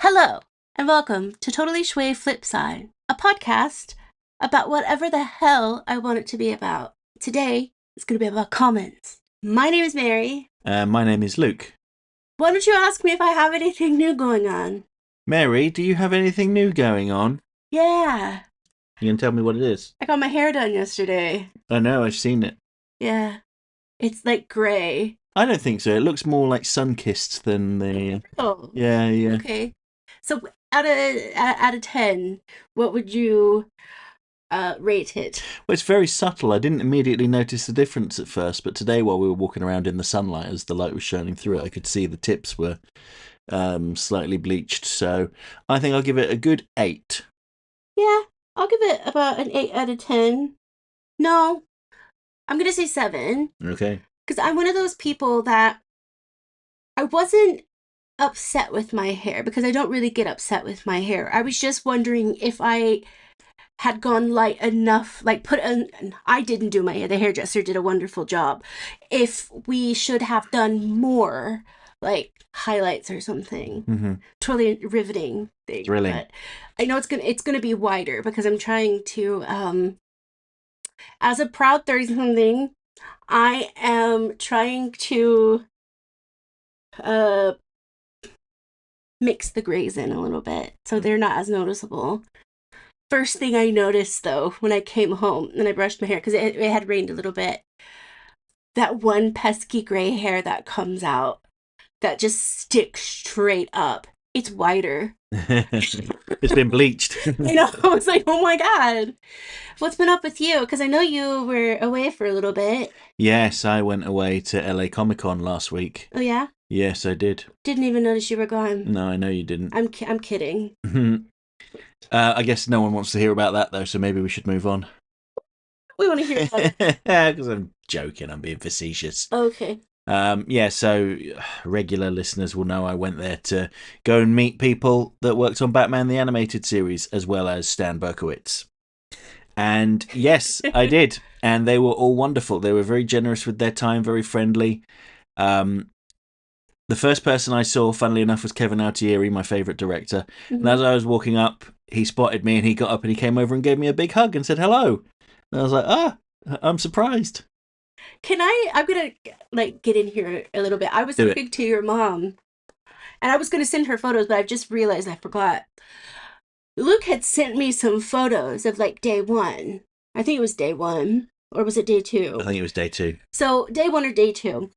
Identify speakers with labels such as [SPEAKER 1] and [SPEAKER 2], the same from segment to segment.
[SPEAKER 1] Hello, and welcome to Totally Schway Flipside, a podcast about whatever the hell I want it to be about. Today, it's going to be about comments. My name is Mary.
[SPEAKER 2] My name is Luke.
[SPEAKER 1] Why don't you ask me if I have anything new going on?
[SPEAKER 2] Mary, do you have anything new going on?
[SPEAKER 1] Yeah.
[SPEAKER 2] You can tell me what it is.
[SPEAKER 1] I got my hair done yesterday.
[SPEAKER 2] I know, I've seen it.
[SPEAKER 1] Yeah. It's like grey.
[SPEAKER 2] I don't think so. It looks more like sun-kissed than the...
[SPEAKER 1] Oh.
[SPEAKER 2] Yeah.
[SPEAKER 1] Okay. So, out of 10, what would you rate it?
[SPEAKER 2] Well, it's very subtle. I didn't immediately notice the difference at first, but today while we were walking around in the sunlight, as the light was shining through it, I could see the tips were slightly bleached. So I think I'll give it a good 8.
[SPEAKER 1] Yeah, I'll give it about an 8 out of 10. No, I'm going to say 7.
[SPEAKER 2] Okay.
[SPEAKER 1] Because I'm one of those people that I wasn't upset with my hair, because I don't really get upset with my hair. I was just wondering if I had gone light enough, like I didn't do my hair, the hairdresser did a wonderful job. If we should have done more, like highlights or something.
[SPEAKER 2] Mm-hmm.
[SPEAKER 1] Totally riveting thing.
[SPEAKER 2] Thrilling.
[SPEAKER 1] But I know it's gonna be wider because I'm trying to, as a proud 30-something, I am trying to mix the grays in a little bit so they're not as noticeable. First thing I noticed, though, when I came home and I brushed my hair, because it had rained a little bit, that one pesky gray hair that comes out, that just sticks straight up. It's whiter.
[SPEAKER 2] It's been bleached.
[SPEAKER 1] I know. I was like, oh my God. What's been up with you? Because I know you were away for a little bit.
[SPEAKER 2] Yes, I went away to LA Comic-Con last week.
[SPEAKER 1] Oh, yeah?
[SPEAKER 2] Yes, I did.
[SPEAKER 1] Didn't even notice you were gone.
[SPEAKER 2] No, I know you didn't.
[SPEAKER 1] I'm kidding.
[SPEAKER 2] I guess no one wants to hear about that, though, so maybe we should move on.
[SPEAKER 1] We want to hear about it.
[SPEAKER 2] Because I'm joking, I'm being facetious.
[SPEAKER 1] Okay.
[SPEAKER 2] So regular listeners will know I went there to go and meet people that worked on Batman the Animated Series, as well as Stan Berkowitz. And yes, I did. And they were all wonderful. They were very generous with their time, very friendly. The first person I saw, funnily enough, was Kevin Altieri, my favourite director. Mm-hmm. And as I was walking up, he spotted me and he got up and he came over and gave me a big hug and said hello. And I was like, I'm surprised.
[SPEAKER 1] I'm going to get in here a little bit. I was talking to your mom and I was going to send her photos, but I've just realized I forgot. Luke had sent me some photos of day 1. I think it was day 1, or was it day 2?
[SPEAKER 2] I think it was day 2.
[SPEAKER 1] So day 1 or day 2.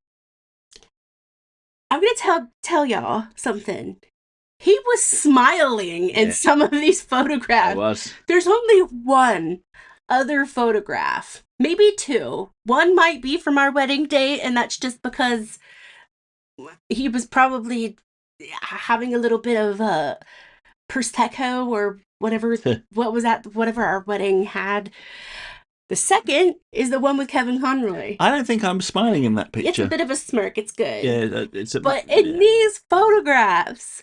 [SPEAKER 1] I'm going to tell y'all something. He was smiling in some of these photographs.
[SPEAKER 2] I was.
[SPEAKER 1] There's only one other photograph, maybe 2. One might be from our wedding day, and that's just because he was probably having a little bit of prosecco or whatever. Whatever our wedding had. The second is the one with Kevin Conroy.
[SPEAKER 2] I don't think I'm smiling in that picture.
[SPEAKER 1] It's a bit of a smirk. It's good.
[SPEAKER 2] Yeah,
[SPEAKER 1] But in these photographs,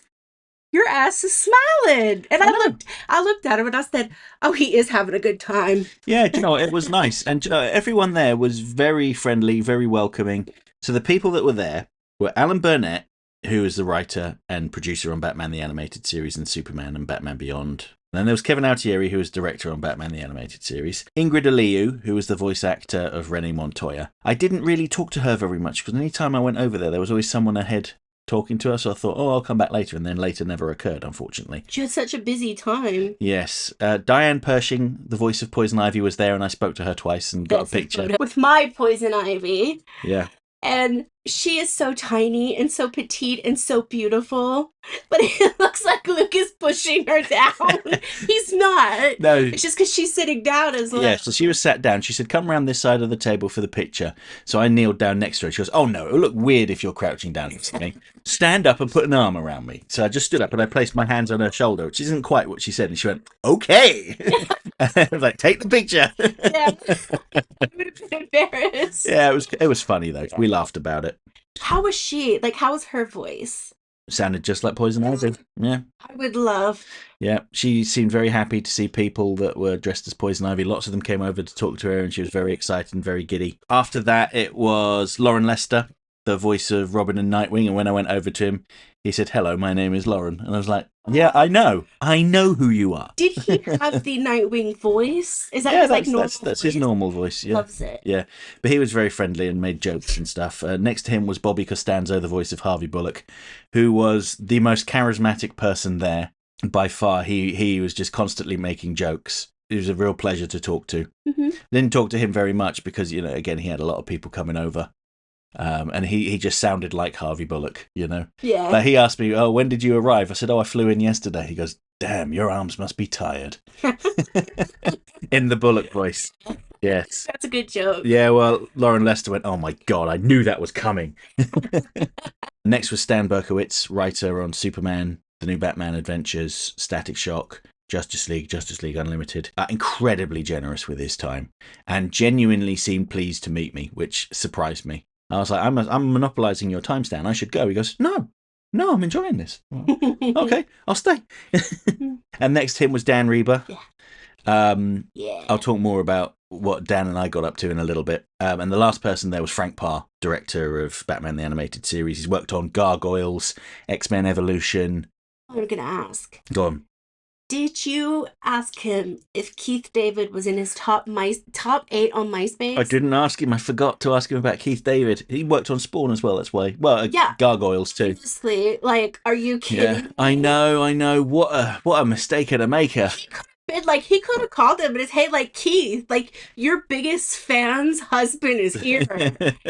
[SPEAKER 1] your ass is smiling. And I looked at him and I said, oh, he is having a good time.
[SPEAKER 2] Yeah, it was nice. And everyone there was very friendly, very welcoming. So the people that were there were Alan Burnett, who is the writer and producer on Batman the Animated Series and Superman and Batman Beyond. And then there was Kevin Altieri, who was director on Batman the Animated Series. Ingrid Aliu, who was the voice actor of Renee Montoya. I didn't really talk to her very much because any time I went over there was always someone ahead talking to her. So I thought, I'll come back later. And then later never occurred, unfortunately.
[SPEAKER 1] She had such a busy time.
[SPEAKER 2] Yes. Diane Pershing, the voice of Poison Ivy, was there and I spoke to her twice and got a picture.
[SPEAKER 1] With my Poison Ivy.
[SPEAKER 2] Yeah.
[SPEAKER 1] And she is so tiny and so petite and so beautiful. But it looks like Luke is pushing her down. He's not.
[SPEAKER 2] No.
[SPEAKER 1] It's just because she's sitting down as well.
[SPEAKER 2] Yeah, so she was sat down. She said, come around this side of the table for the picture. So I kneeled down next to her. She goes, oh no, it'll look weird if you're crouching down next to me. Stand up and put an arm around me. So I just stood up and I placed my hands on her shoulder, which isn't quite what she said. And she went, okay. I was like, take the picture.
[SPEAKER 1] Yeah. I would have been embarrassed.
[SPEAKER 2] Yeah, it was funny though. We laughed about it.
[SPEAKER 1] How was she? How was her voice?
[SPEAKER 2] Sounded just like Poison Ivy. Yeah.
[SPEAKER 1] I would love.
[SPEAKER 2] Yeah, she seemed very happy to see people that were dressed as Poison Ivy. Lots of them came over to talk to her and she was very excited and very giddy. After that, it was Lauren Lester, the voice of Robin and Nightwing. And when I went over to him, he said, "Hello, my name is Lauren," and I was like, "Yeah, I know who you are."
[SPEAKER 1] Did he have the Nightwing voice? Is that
[SPEAKER 2] Yeah,
[SPEAKER 1] his like normal
[SPEAKER 2] that's his
[SPEAKER 1] voice?
[SPEAKER 2] normal voice. Yeah,
[SPEAKER 1] Loves it.
[SPEAKER 2] yeah. But he was very friendly and made jokes and stuff. Next to him was Bobby Costanzo, the voice of Harvey Bullock, who was the most charismatic person there by far. He was just constantly making jokes. It was a real pleasure to talk to.
[SPEAKER 1] Mm-hmm.
[SPEAKER 2] Didn't talk to him very much because, again, he had a lot of people coming over. And he just sounded like Harvey Bullock,
[SPEAKER 1] Yeah.
[SPEAKER 2] But he asked me, "Oh, when did you arrive?" I said, "Oh, I flew in yesterday." He goes, "Damn, your arms must be tired." In the Bullock voice. Yes.
[SPEAKER 1] That's a good joke.
[SPEAKER 2] Yeah, well, Lauren Lester went, "Oh my God, I knew that was coming." Next was Stan Berkowitz, writer on Superman, The New Batman Adventures, Static Shock, Justice League Unlimited. Incredibly generous with his time and genuinely seemed pleased to meet me, which surprised me. I was like, I'm monopolizing your time, Stan. I should go. He goes, No, I'm enjoying this. Okay, I'll stay. And next to him was Dan Rieber.
[SPEAKER 1] Yeah.
[SPEAKER 2] I'll talk more about what Dan and I got up to in a little bit. And the last person there was Frank Parr, director of Batman the Animated Series. He's worked on Gargoyles, X-Men Evolution.
[SPEAKER 1] I'm gonna ask.
[SPEAKER 2] Go on.
[SPEAKER 1] Did you ask him if Keith David was in his top 8 on MySpace?
[SPEAKER 2] I didn't ask him. I forgot to ask him about Keith David. He worked on Spawn as well, that's why. Well,
[SPEAKER 1] Yeah.
[SPEAKER 2] Gargoyles too.
[SPEAKER 1] Honestly, like, are you kidding?
[SPEAKER 2] Yeah, I know. What a mistake and a maker.
[SPEAKER 1] He could have called him and it's, "Hey, like, Keith, like, your biggest fan's husband is here.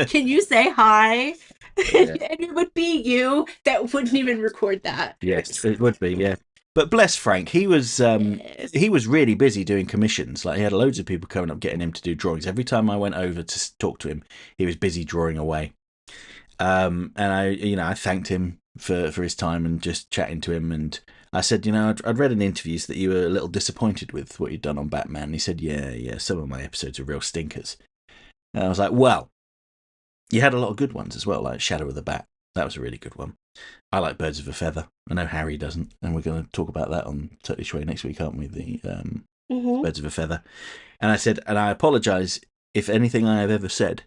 [SPEAKER 1] Can you say hi?"
[SPEAKER 2] Yeah.
[SPEAKER 1] And it would be you that wouldn't even record that.
[SPEAKER 2] Yes, it would be, yeah. But bless Frank, he was really busy doing commissions. Like, he had loads of people coming up getting him to do drawings. Every time I went over to talk to him, he was busy drawing away. And I thanked him for his time and just chatting to him. And I said, I'd read in interviews that you were a little disappointed with what you'd done on Batman. And he said, yeah, some of my episodes are real stinkers. And I was like, well, you had a lot of good ones as well, like Shadow of the Bat. That was a really good one. I like Birds of a Feather. I know Harry doesn't, and we're going to talk about that on Totally Schway next week, aren't we? The Birds of a Feather. And I said, and I apologise if anything I have ever said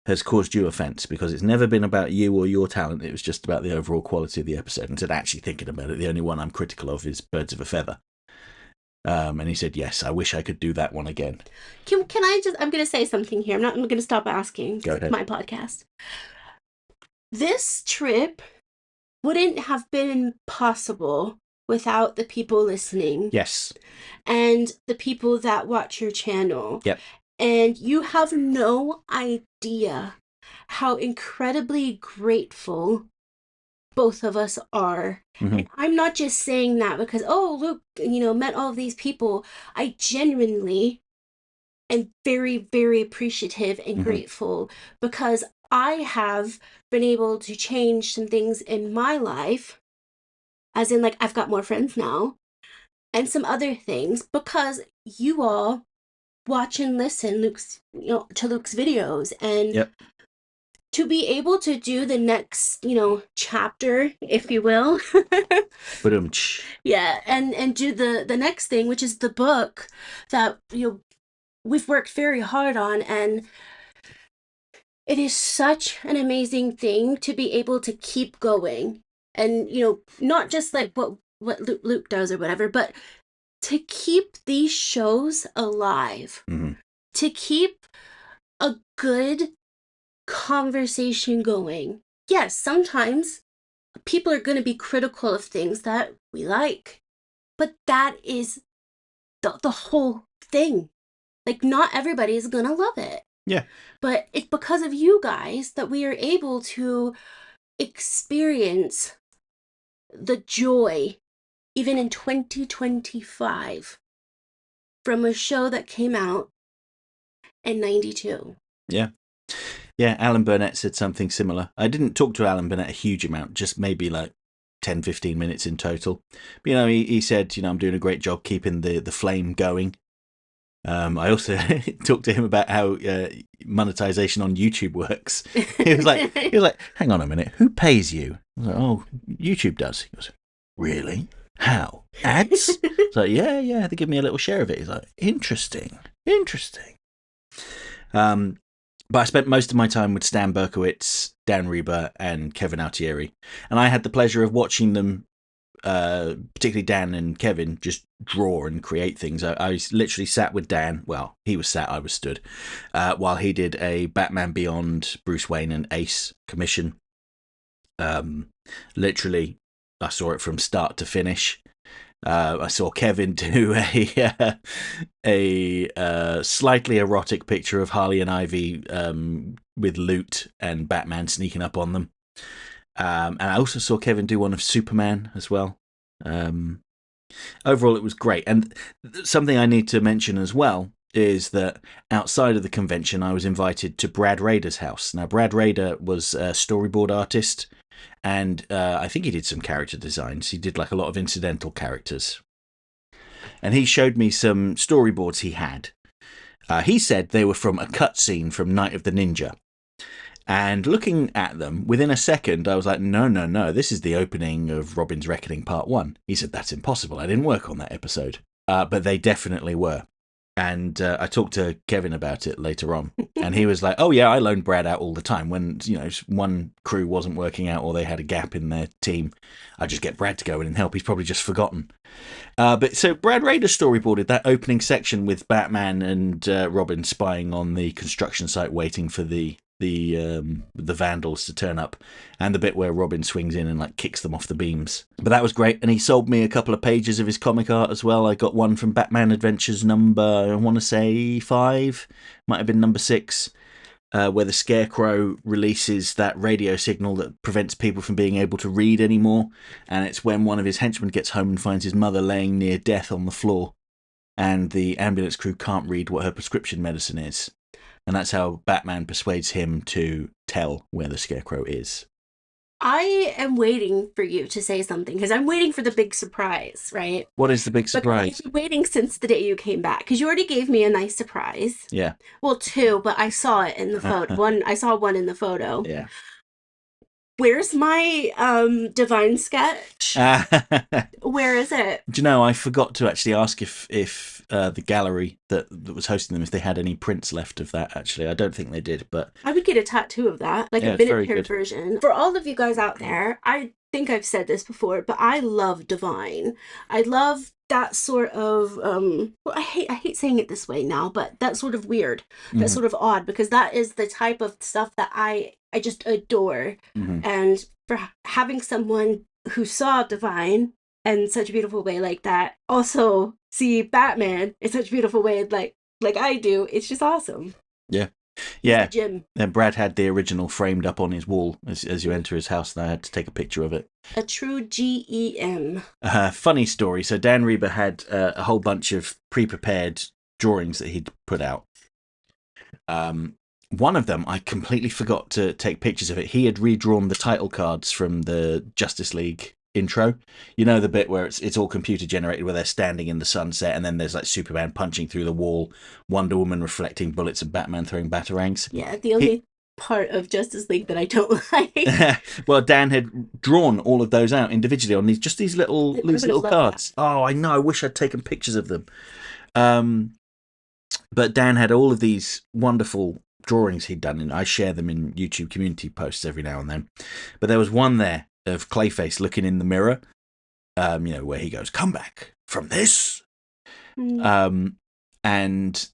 [SPEAKER 2] has caused you offence, because it's never been about you or your talent. It was just about the overall quality of the episode. And said, actually thinking about it, the only one I'm critical of is Birds of a Feather. And he said, yes, I wish I could do that one again.
[SPEAKER 1] Can I just, I'm going to say something here. I'm going to stop asking.
[SPEAKER 2] Go ahead.
[SPEAKER 1] It's my podcast. This trip wouldn't have been possible without the people listening.
[SPEAKER 2] Yes.
[SPEAKER 1] And the people that watch your channel.
[SPEAKER 2] Yep.
[SPEAKER 1] And you have no idea how incredibly grateful both of us are.
[SPEAKER 2] Mm-hmm.
[SPEAKER 1] And I'm not just saying that because, oh, look, met all of these people. I genuinely am very, very appreciative and grateful because I have been able to change some things in my life, as in, like, I've got more friends now, and some other things because you all watch and listen to Luke's videos, and to be able to do the next chapter, if you will. Yeah, and do the next thing, which is the book that we've worked very hard on, and it is such an amazing thing to be able to keep going, and not just like what Luke does or whatever, but to keep these shows alive, to keep a good conversation going. Yes, sometimes people are going to be critical of things that we like, but that is the whole thing. Like, not everybody is going to love it.
[SPEAKER 2] Yeah.
[SPEAKER 1] But it's because of you guys that we are able to experience the joy, even in 2025, from a show that came out in 92.
[SPEAKER 2] Yeah. Yeah, Alan Burnett said something similar. I didn't talk to Alan Burnett a huge amount, just maybe like 10, 15 minutes in total. But, he said, I'm doing a great job keeping the flame going. I also talked to him about how monetization on YouTube works. He was like, hang on a minute, who pays you? I was like, oh, YouTube does. He goes, really? How? Ads? It's like, yeah, they give me a little share of it. He's like, interesting. But I spent most of my time with Stan Berkowitz, Dan Rieber, and Kevin Altieri. And I had the pleasure of watching them, particularly Dan and Kevin, just draw and create things. I literally sat with Dan. Well, he was sat, I was stood, while he did a Batman Beyond Bruce Wayne and Ace commission. Literally, I saw it from start to finish. I saw Kevin do a slightly erotic picture of Harley and Ivy with loot and Batman sneaking up on them. And I also saw Kevin do one of Superman as well. Overall, it was great. And something I need to mention as well is that outside of the convention, I was invited to Brad Rader's house. Now, Brad Rader was a storyboard artist, and I think he did some character designs. He did like a lot of incidental characters. And he showed me some storyboards he had. He said they were from a cutscene from Night of the Ninja. And looking at them, within a second, I was like, no, this is the opening of Robin's Reckoning Part 1. He said, that's impossible. I didn't work on that episode. But they definitely were. And I talked to Kevin about it later on. And he was like, oh, yeah, I loaned Brad out all the time. When, one crew wasn't working out or they had a gap in their team, I'd just get Brad to go in and help. He's probably just forgotten. But so Brad Rader storyboarded that opening section with Batman and Robin spying on the construction site waiting for the vandals to turn up, and the bit where Robin swings in and like kicks them off the beams. But that was great, and he sold me a couple of pages of his comic art as well. I got one from Batman Adventures number, I want to say 5, might have been number 6, where the Scarecrow releases that radio signal that prevents people from being able to read anymore, and it's when one of his henchmen gets home and finds his mother laying near death on the floor, and the ambulance crew can't read what her prescription medicine is. And that's how Batman persuades him to tell where the Scarecrow is.
[SPEAKER 1] I am waiting for you to say something, because I'm waiting for the big surprise, right?
[SPEAKER 2] What is the big surprise?
[SPEAKER 1] I've been waiting since the day you came back, because you already gave me a nice surprise.
[SPEAKER 2] Yeah.
[SPEAKER 1] Well, 2, but I saw it in the photo. I saw one in the photo.
[SPEAKER 2] Yeah.
[SPEAKER 1] Where's my Divine sketch? Where is it?
[SPEAKER 2] Do you know, I forgot to actually ask if the gallery that was hosting them, if they had any prints left of that, actually. I don't think they did, but...
[SPEAKER 1] I would get a tattoo of that, like a miniature version. For all of you guys out there, I think I've said this before, but I love Divine. I love that sort of I hate saying it this way now, but that sort of weird, that sort of odd, because that is the type of stuff that I just adore. And for having someone who saw Divine in such a beautiful way like that also see Batman in such a beautiful way like I do, it's just awesome.
[SPEAKER 2] Yeah.
[SPEAKER 1] Jim.
[SPEAKER 2] And Brad had the original framed up on his wall as you enter his house, and I had to take a picture of it.
[SPEAKER 1] A true GEM.
[SPEAKER 2] Funny story. So Dan Rieber had a whole bunch of pre-prepared drawings that he'd put out. One of them, I completely forgot to take pictures of it. He had redrawn the title cards from the Justice League intro. You know, the bit where it's all computer generated, where they're standing in the sunset, and then there's like Superman punching through the wall, Wonder Woman reflecting bullets, and Batman throwing batarangs.
[SPEAKER 1] Yeah, the only part of Justice League that I don't like.
[SPEAKER 2] Well, Dan had drawn all of those out individually on these little loose little cards. That. Oh, I know. I wish I'd taken pictures of them. But Dan had all of these wonderful drawings he'd done, and I share them in YouTube community posts every now and then. But there was one there of Clayface looking in the mirror, where he goes, "Come back from this." And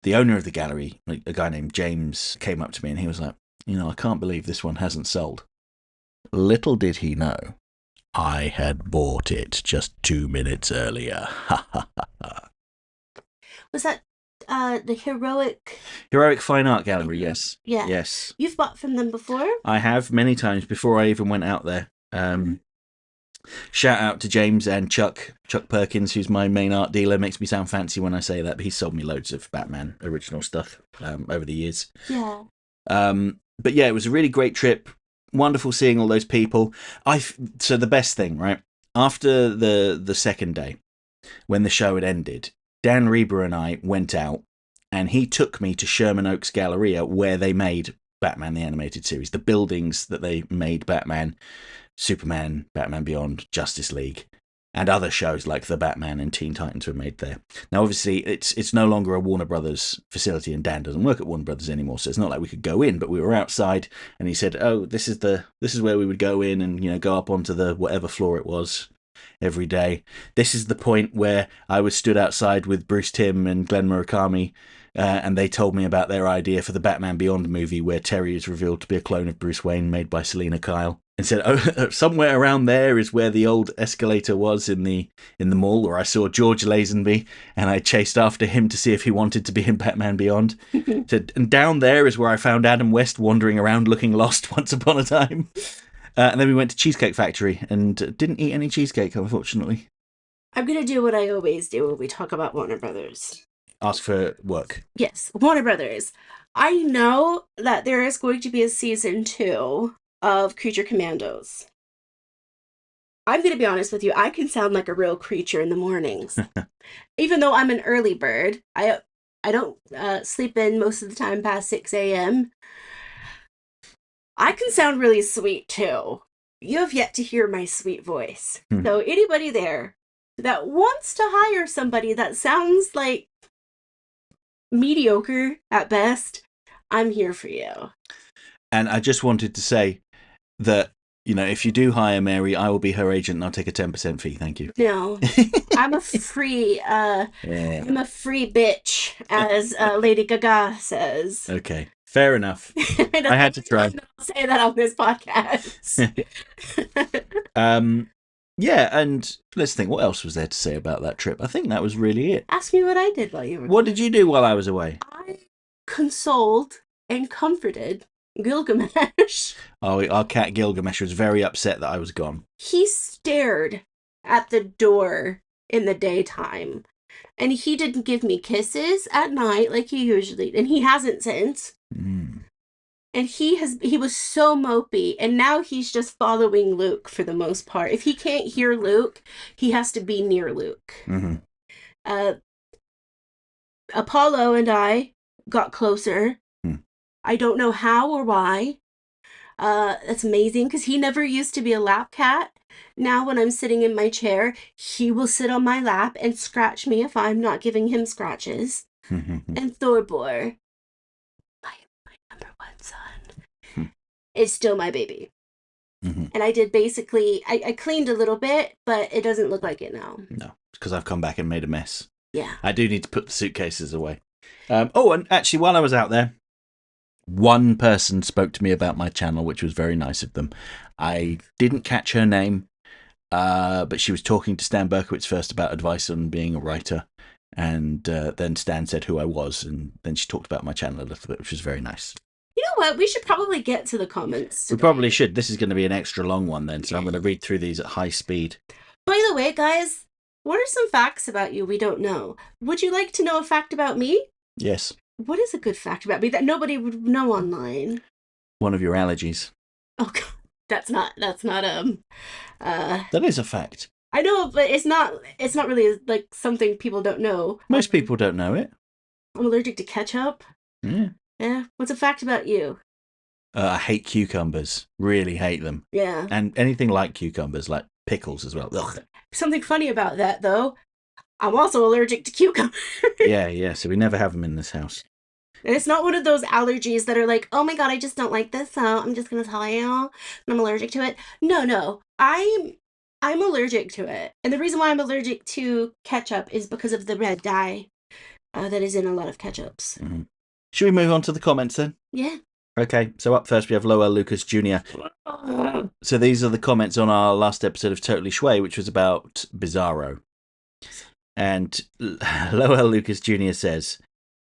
[SPEAKER 2] the owner of the gallery, a guy named James, came up to me and he was like, I can't believe this one hasn't sold. Little did he know, I had bought it just 2 minutes earlier.
[SPEAKER 1] Was that the
[SPEAKER 2] Heroic Fine Art Gallery? Yes.
[SPEAKER 1] Yeah.
[SPEAKER 2] Yes.
[SPEAKER 1] You've bought from them before?
[SPEAKER 2] I have, many times before I even went out there. Shout out to James and Chuck Perkins, who's my main art dealer. Makes me sound fancy when I say that, but he's sold me loads of Batman original stuff over the years.
[SPEAKER 1] Yeah.
[SPEAKER 2] But yeah, it was a really great trip. Wonderful seeing all those people. So the best thing, right? After the second day, when the show had ended, Dan Rieber and I went out, and he took me to Sherman Oaks Galleria, where they made Batman the Animated Series, the buildings that they made Batman, Superman, Batman Beyond, Justice League. and other shows like The Batman and Teen Titans were made there. Now, obviously, it's no longer a Warner Brothers facility, and Dan doesn't work at Warner Brothers anymore, so it's not like we could go in. But we were outside, and he said, "Oh, this is where we would go in, and go up onto the whatever floor it was every day." This is the point where I was stood outside with Bruce Timm and Glenn Murakami, and they told me about their idea for the Batman Beyond movie, where Terry is revealed to be a clone of Bruce Wayne made by Selena Kyle, and said, "Oh, somewhere around there is where the old escalator was in the mall, where I saw George Lazenby, and I chased after him to see if he wanted to be in Batman Beyond." Said, "And down there is where I found Adam West wandering around looking lost once upon a time." And then we went to Cheesecake Factory and didn't eat any cheesecake, unfortunately.
[SPEAKER 1] I'm going to do what I always do when we talk about Warner Brothers.
[SPEAKER 2] Ask for work.
[SPEAKER 1] Yes, Warner Brothers. I know that there is going to be a season 2 of Creature Commandos. I'm going to be honest with you. I can sound like a real creature in the mornings. Even though I'm an early bird, I don't sleep in most of the time past 6 a.m. I can sound really sweet too. You have yet to hear my sweet voice. So anybody there that wants to hire somebody that sounds like mediocre at best, I'm here for you.
[SPEAKER 2] And I just wanted to say that, if you do hire Mary, I will be her agent and I'll take a 10% fee. Thank you.
[SPEAKER 1] No, I'm a free, I'm a free bitch, as Lady Gaga says.
[SPEAKER 2] Okay, fair enough. I had to try.
[SPEAKER 1] I'll say that on this podcast.
[SPEAKER 2] Yeah, and let's think, what else was there to say about that trip? I think that was really it.
[SPEAKER 1] Ask me what I did while you were
[SPEAKER 2] What did you do while I was away?
[SPEAKER 1] I consoled and comforted Gilgamesh.
[SPEAKER 2] Oh, our cat Gilgamesh was very upset that I was gone.
[SPEAKER 1] He stared at the door in the daytime, and he didn't give me kisses at night like he usually, and he hasn't since. And he was so mopey, and now he's just following Luke for the most part. If he can't hear Luke, he has to be near Luke. Apollo and I got closer. I don't know how or why. That's amazing, because he never used to be a lap cat. Now when I'm sitting in my chair, he will sit on my lap and scratch me if I'm not giving him scratches. And Thorbor, my number one son, is still my baby. And I did basically, I cleaned a little bit, but it doesn't look like it now.
[SPEAKER 2] No, because I've come back and made a mess.
[SPEAKER 1] Yeah.
[SPEAKER 2] I do need to put the suitcases away. And actually, while I was out there, one person spoke to me about my channel, which was very nice of them. I didn't catch her name, but she was talking to Stan Berkowitz first about advice on being a writer. And then Stan said who I was, and then she talked about my channel a little bit, which was very nice.
[SPEAKER 1] You know what? We should probably get to the comments today.
[SPEAKER 2] We probably should. This is going to be an extra long one then, so I'm going to read through these at high speed.
[SPEAKER 1] By the way, guys, what are some facts about you we don't know? Would you like to know a fact about me?
[SPEAKER 2] Yes.
[SPEAKER 1] What is a good fact about me that nobody would know online?
[SPEAKER 2] One of your allergies.
[SPEAKER 1] Oh God, that's not
[SPEAKER 2] That is a fact.
[SPEAKER 1] I know, but it's not really like something people don't know.
[SPEAKER 2] Most people don't know it.
[SPEAKER 1] I'm allergic to ketchup. Yeah. What's a fact about you?
[SPEAKER 2] I hate cucumbers. Really hate them.
[SPEAKER 1] Yeah.
[SPEAKER 2] And anything like cucumbers, like pickles as well. Ugh.
[SPEAKER 1] Something funny about that, though. I'm also allergic to cucumbers.
[SPEAKER 2] Yeah. So we never have them in this house.
[SPEAKER 1] And it's not one of those allergies that are like, oh my God, I just don't like this, so I'm just going to tell you and I'm allergic to it. No. I'm allergic to it. And the reason why I'm allergic to ketchup is because of the red dye that is in a lot of ketchups.
[SPEAKER 2] Should we move on to the comments then?
[SPEAKER 1] Yeah.
[SPEAKER 2] Okay, so up first we have Lowell Lucas Jr. So these are the comments on our last episode of Totally Schway, which was about Bizarro. And Lowell Lucas Jr. says,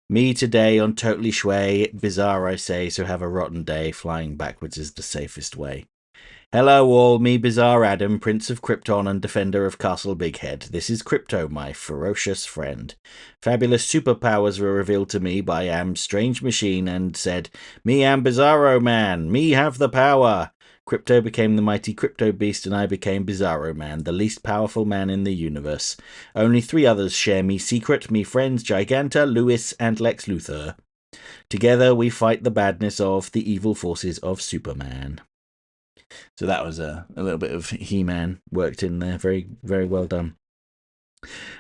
[SPEAKER 2] "Me today on Totally Schway, Bizarro say, so have a rotten day, flying backwards is the safest way. Hello all, me Bizarre Adam, Prince of Krypton and Defender of Castle Big Head. This is Crypto, my ferocious friend. Fabulous superpowers were revealed to me by Am's strange machine and said, me am Bizarro Man, me have the power. Crypto became the mighty Crypto Beast and I became Bizarro Man, the least powerful man in the universe. Only 3 others share me secret, me friends Giganta, Lewis and Lex Luthor. Together we fight the badness of the evil forces of Superman." So that was a little bit of He-Man worked in there. Very, very well done.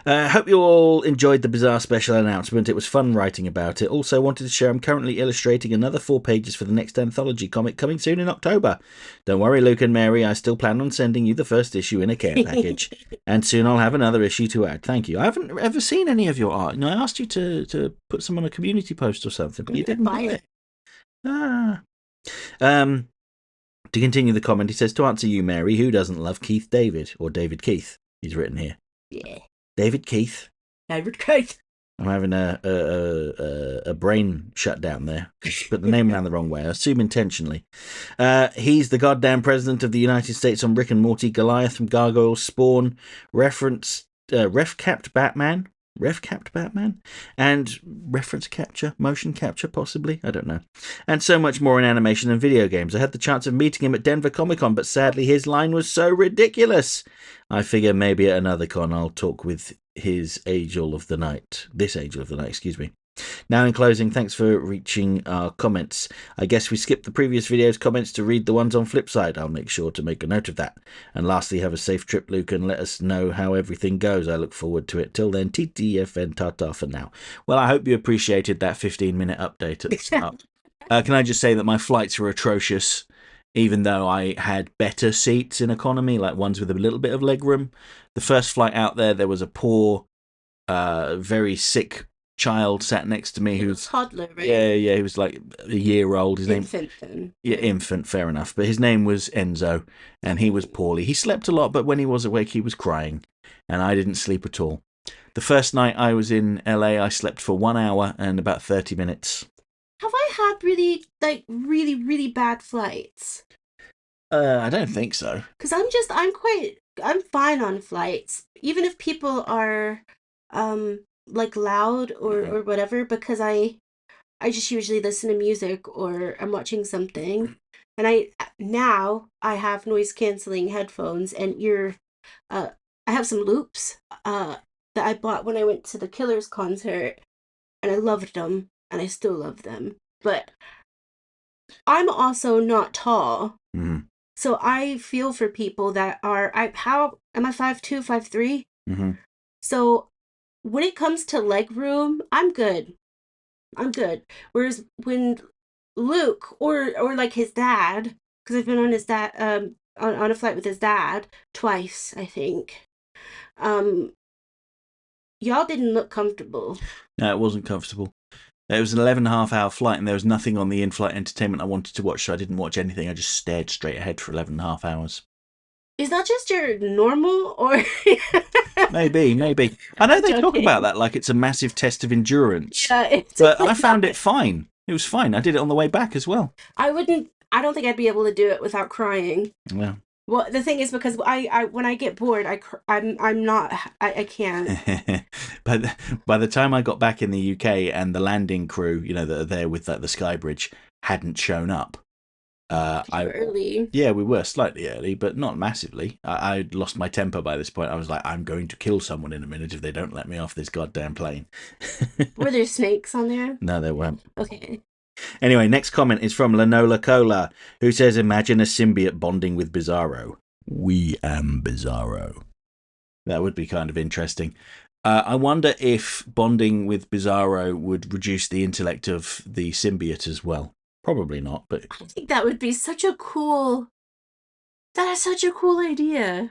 [SPEAKER 2] Hope you all enjoyed the Bizarre special announcement. It was fun writing about it. Also wanted to share I'm currently illustrating another 4 pages for the next anthology comic coming soon in October. Don't worry, Luke and Mary, I still plan on sending you the first issue in a care package. And soon I'll have another issue to add. Thank you. I haven't ever seen any of your art. I asked you to put some on a community post or something, but you didn't buy it. To continue the comment, he says, to answer you, Mary, who doesn't love Keith David? Or David Keith, he's written here.
[SPEAKER 1] Yeah.
[SPEAKER 2] David Keith.
[SPEAKER 1] David Keith.
[SPEAKER 2] I'm having a brain shutdown there. Put the name down the wrong way. I assume intentionally. He's the goddamn president of the United States on Rick and Morty, Goliath from Gargoyles, Spawn, ref-capped Batman, and reference capture, motion capture, possibly. I don't know. And so much more in animation and video games. I had the chance of meeting him at Denver Comic Con, but sadly his line was so ridiculous. I figure maybe at another con I'll talk with this Angel of the Night, excuse me. Now in closing, thanks for reaching our comments. I guess we skipped the previous video's comments to read the ones on Flipside. I'll make sure to make a note of that. And lastly, have a safe trip, Luke, and let us know how everything goes. I look forward to it. Till then, TTFN Tata for now. Well, I hope you appreciated that 15-minute update at the start. Can I just say that my flights were atrocious, even though I had better seats in economy, like ones with a little bit of legroom. The first flight out there was a poor, very sick child sat next to me, who's
[SPEAKER 1] toddler, right?
[SPEAKER 2] Yeah, he was like a year old. His
[SPEAKER 1] infant,
[SPEAKER 2] name,
[SPEAKER 1] then.
[SPEAKER 2] Yeah, infant, fair enough. But his name was Enzo, and he was poorly. He slept a lot, but when he was awake, he was crying, and I didn't sleep at all. The first night I was in LA, I slept for 1 hour and about 30 minutes.
[SPEAKER 1] Have I had really really bad flights?
[SPEAKER 2] I don't think so.
[SPEAKER 1] Because I'm fine on flights, even if people are like loud or whatever, because I just usually listen to music or I'm watching something, and I have noise canceling headphones and I have some loops that I bought when I went to the Killers concert, and I loved them and I still love them, but I'm also not tall.
[SPEAKER 2] Mm-hmm.
[SPEAKER 1] So I feel for people that are how am I 5'2", 5'3"?
[SPEAKER 2] Mm-hmm.
[SPEAKER 1] So when it comes to leg room, I'm good. Whereas when Luke or like his dad, because I've been on his dad on a flight with his dad twice, I think. Y'all didn't look comfortable.
[SPEAKER 2] No, it wasn't comfortable. It was an 11.5-hour flight, and there was nothing on the in-flight entertainment I wanted to watch, so I didn't watch anything. I just stared straight ahead for 11.5 hours.
[SPEAKER 1] Is that just your normal, or...?
[SPEAKER 2] Maybe. I know they talk about that like it's a massive test of endurance. Yeah, but I found it fine. It was fine. I did it on the way back as well.
[SPEAKER 1] I don't think I'd be able to do it without crying.
[SPEAKER 2] Well,
[SPEAKER 1] the thing is, because I when I get bored, I can't.
[SPEAKER 2] But by the time I got back in the UK and the landing crew, that are there with the sky bridge, hadn't shown up.
[SPEAKER 1] Early.
[SPEAKER 2] Yeah, we were slightly early, but not massively. I'd lost my temper by this point. I was like, I'm going to kill someone in a minute if they don't let me off this goddamn plane.
[SPEAKER 1] Were there snakes on there?
[SPEAKER 2] No, there weren't.
[SPEAKER 1] Okay.
[SPEAKER 2] Anyway, next comment is from Lanola Cola, who says, imagine a symbiote bonding with Bizarro. We am Bizarro. That would be kind of interesting. I wonder if bonding with Bizarro would reduce the intellect of the symbiote as well. Probably not, but
[SPEAKER 1] I think that would be such a cool... That is such a cool idea.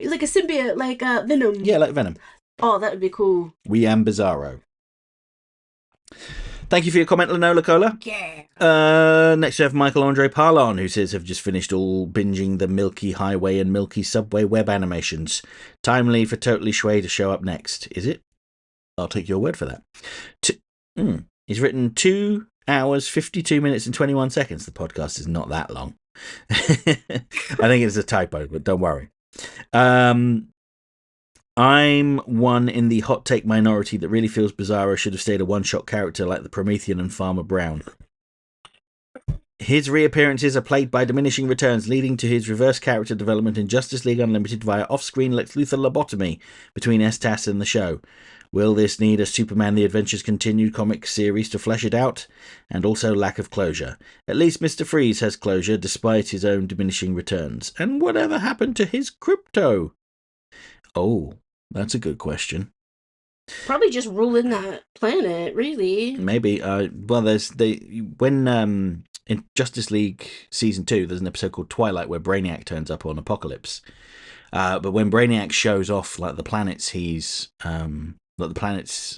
[SPEAKER 1] Like a symbiote, like Venom.
[SPEAKER 2] Yeah, like Venom.
[SPEAKER 1] Oh, that would be cool.
[SPEAKER 2] We am Bizarro. Thank you for your comment, Lanola Cola.
[SPEAKER 1] Yeah.
[SPEAKER 2] Next we have Michael Andre Parlon, who says, have just finished all binging the Milky Highway and Milky Subway web animations. Timely for Totally Schway to show up next. Is it? I'll take your word for that. He's written 2 hours, 52 minutes and 21 seconds. The podcast is not that long. I think it's a typo, but don't worry. I'm one in the hot take minority that really feels Bizarro should have stayed a one-shot character like the Promethean and Farmer Brown. His reappearances are plagued by diminishing returns, leading to his reverse character development in Justice League Unlimited via off-screen Lex Luthor lobotomy between Estas and the show. Will this need a Superman The Adventures Continued comic series to flesh it out? And also lack of closure. At least Mr. Freeze has closure despite his own diminishing returns. And whatever happened to his crypto? Oh, that's a good question.
[SPEAKER 1] Probably just ruling that planet, really.
[SPEAKER 2] Maybe. Well, when in Justice League Season 2, there's an episode called Twilight where Brainiac turns up on Apocalypse. But when Brainiac shows off like the planets